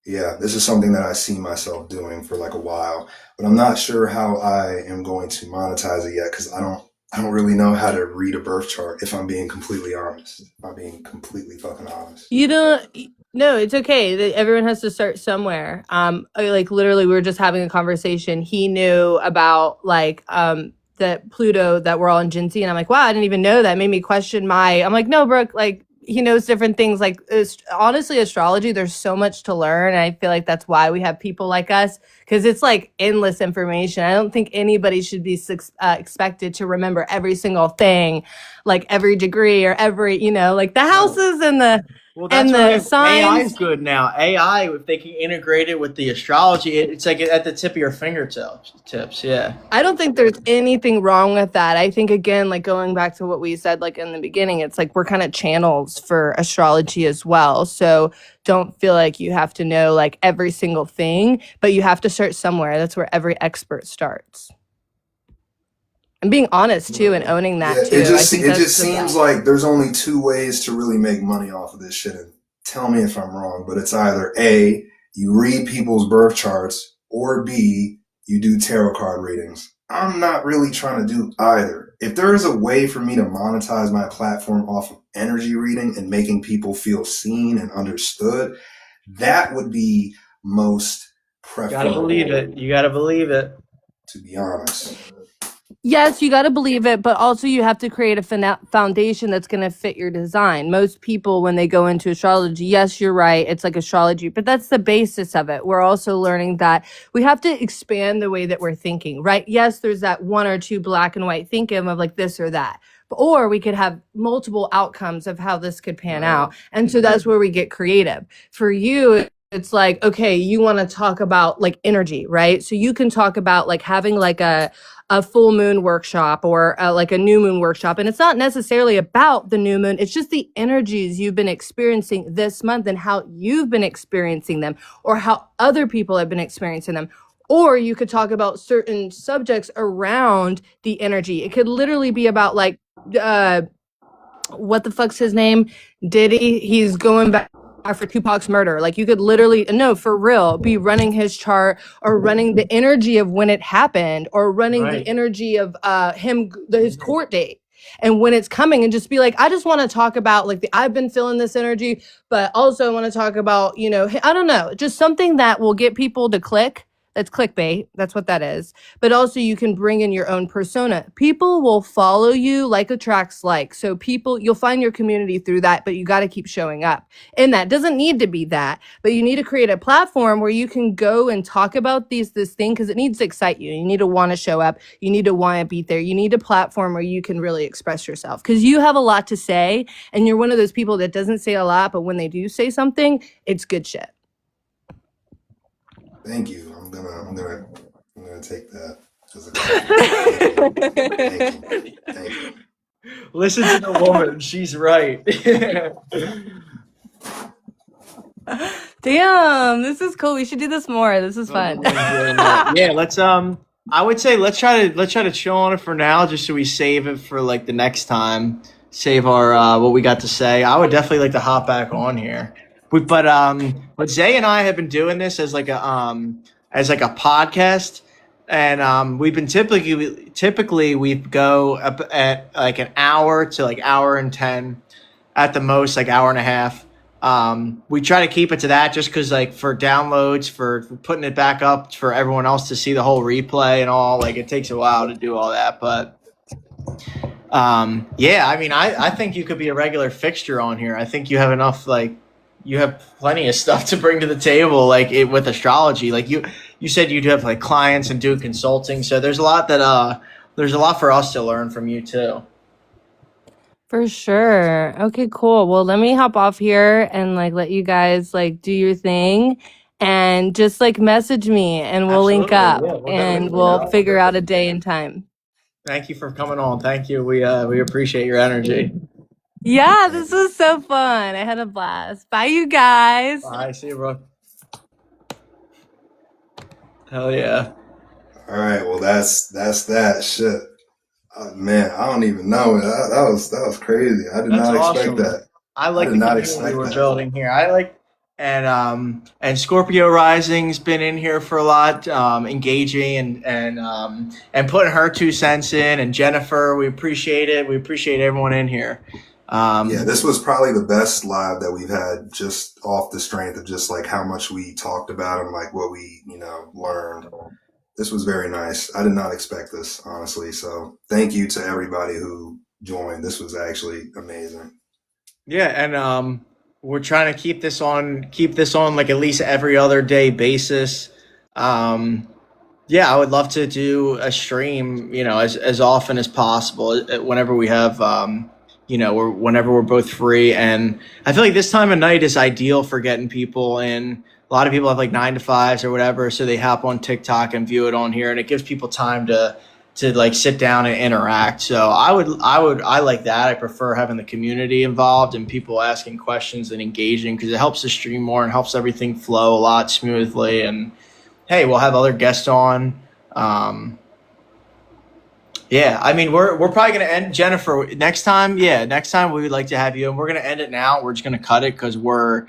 Speaker 2: yeah, this is something that I see myself doing for like a while, but I'm not sure how I am going to monetize it yet because I don't really know how to read a birth chart if I'm being completely honest. If I'm being completely fucking honest.
Speaker 3: You don't, no, it's okay. Everyone has to start somewhere. Like literally we were just having a conversation. He knew about like that Pluto, that we're all in Gen Z, and I'm like, wow, I didn't even know that. It made me question I'm like, no, Brooke, like he knows different things. Like honestly, astrology, there's so much to learn, and I feel like that's why we have people like us, because it's like endless information. I don't think anybody should be expected to remember every single thing, like every degree or every, you know, like the houses and the
Speaker 1: Well, that's
Speaker 3: and
Speaker 1: why
Speaker 3: the signs.
Speaker 1: AI is good now. AI, if they can integrate it with the astrology, it's like at the tip of your fingertips. Yeah.
Speaker 3: I don't think there's anything wrong with that. I think, again, like going back to what we said like in the beginning, it's like we're kind of channels for astrology as well. So don't feel like you have to know like every single thing, but you have to start somewhere. That's where every expert starts. And being honest too, and owning that too.
Speaker 2: It
Speaker 3: I think
Speaker 2: just
Speaker 3: that's
Speaker 2: seems like there's only two ways to really make money off of this shit. And tell me if I'm wrong, but it's either A, you read people's birth charts, or B, you do tarot card readings. I'm not really trying to do either. If there is a way for me to monetize my platform off of energy reading and making people feel seen and understood, that would be most preferable.
Speaker 1: Gotta believe it. You gotta believe it.
Speaker 2: To be honest.
Speaker 3: Yes, you got to believe it, but also you have to create a foundation that's going to fit your design. Most people, when they go into astrology, yes, you're right, it's like astrology, but that's the basis of it. We're also learning that we have to expand the way that we're thinking, right? Yes, there's that one or two black and white thinking of like this or that, or we could have multiple outcomes of how this could pan out. And so that's where we get creative. For you, it's like, okay, you want to talk about like energy, right? So you can talk about like having like a full moon workshop or like a new moon workshop. And it's not necessarily about the new moon. It's just the energies you've been experiencing this month and how you've been experiencing them, or how other people have been experiencing them. Or you could talk about certain subjects around the energy. It could literally be about like, what the fuck's his name? Diddy. He's going back for Tupac's murder. Like you could literally, no, for real, be running his chart, or running the energy of when it happened, or running the energy of his court date. And when it's coming, and just be like, I just want to talk about like I've been feeling this energy, but also I want to talk about, you know, I don't know, just something that will get people to click. That's clickbait. That's what that is. But also you can bring in your own persona. People will follow you like attracts like. So people, you'll find your community through that, but you got to keep showing up. And that doesn't need to be that, but you need to create a platform where you can go and talk about this thing, because it needs to excite you. You need to want to show up. You need to want to be there. You need a platform where you can really express yourself, because you have a lot to say, and you're one of those people that doesn't say a lot, but when they do say something, it's good shit.
Speaker 2: Thank you. I'm gonna take that as a compliment. Thank you.
Speaker 1: Listen to the woman. She's right.
Speaker 3: Damn, this is cool. We should do this more. This is fun.
Speaker 1: Yeah, let's I would say let's try to chill on it for now, just so we save it for like the next time. Save our what we got to say. I would definitely like to hop back on here. But Zay and I have been doing this as like a podcast, and we've been typically we go up at like an hour to like hour and 10, at the most like hour and a half. We try to keep it to that, just because like for downloads, for putting it back up for everyone else to see the whole replay and all, like it takes a while to do all that. But yeah, I mean, I think you could be a regular fixture on here. I think you have enough, like you have plenty of stuff to bring to the table, like with astrology. Like you said you'd have like clients and do consulting, so there's a lot for us to learn from you too.
Speaker 3: For sure. Okay, cool. Well, let me hop off here and like let you guys like do your thing, and just like message me and we'll link up.
Speaker 1: Yeah,
Speaker 3: and we'll figure out a day and time.
Speaker 1: Thank you for coming on. Thank you. We appreciate your energy.
Speaker 3: Yeah, this was so fun. I had a blast. Bye, you guys.
Speaker 1: Bye. See you, bro. Hell yeah.
Speaker 2: All right. Well, that's that shit. Man, I don't even know. That was crazy. I did not expect that.
Speaker 1: I like the community we're building here. I like, and Scorpio Rising's been in here for a lot, engaging and putting her 2 cents in. And Jennifer, we appreciate it. We appreciate everyone in here.
Speaker 2: Yeah, this was probably the best live that we've had, just off the strength of just like how much we talked about and like what we, learned. This was very nice. I did not expect this, honestly. So thank you to everybody who joined. This was actually amazing. Yeah,
Speaker 1: and we're trying to keep this on like at least every other day basis. Yeah, I would love to do a stream, as often as possible, whenever we have whenever we're both free. And I feel like this time of night is ideal for getting people in. A lot of people have like 9 to 5s or whatever, so they hop on TikTok and view it on here, and it gives people time to like sit down and interact. So I like that. I prefer having the community involved and people asking questions and engaging, because it helps the stream more and helps everything flow a lot smoothly. And hey, we'll have other guests on. Yeah, I mean, we're probably going to end, Jennifer, next time we would like to have you, and we're going to end it now. We're just going to cut it because we're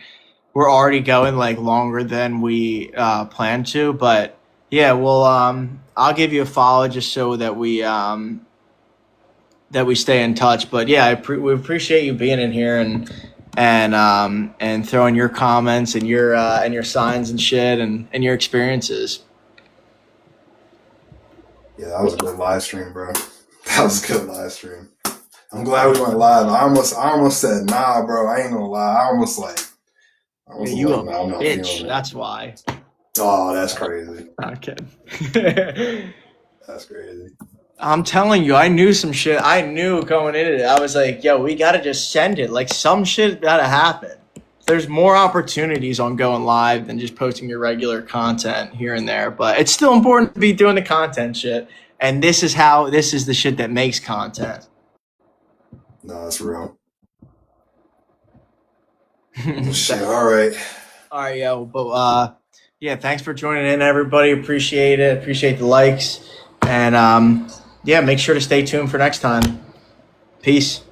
Speaker 1: already going like longer than we planned to. But yeah, we'll I'll give you a follow just so that we stay in touch. But yeah, we appreciate you being in here and throwing your comments and your signs and shit and your experiences.
Speaker 2: Yeah, that was a good live stream, bro. That was a good live stream. I'm glad we went live. I almost said, nah, bro, I ain't gonna lie.
Speaker 1: You a bitch, that's why.
Speaker 2: Oh, that's crazy.
Speaker 1: Not kidding.
Speaker 2: That's crazy.
Speaker 1: I'm telling you, I knew some shit. I knew going into it. I was like, yo, we gotta just send it. Like, some shit gotta happen. There's more opportunities on going live than just posting your regular content here and there. But it's still important to be doing the content shit. And this is the shit that makes content.
Speaker 2: No, that's real. Shit, all right.
Speaker 1: All right, yo. But yeah, thanks for joining in, everybody. Appreciate it. Appreciate the likes. And yeah, make sure to stay tuned for next time. Peace.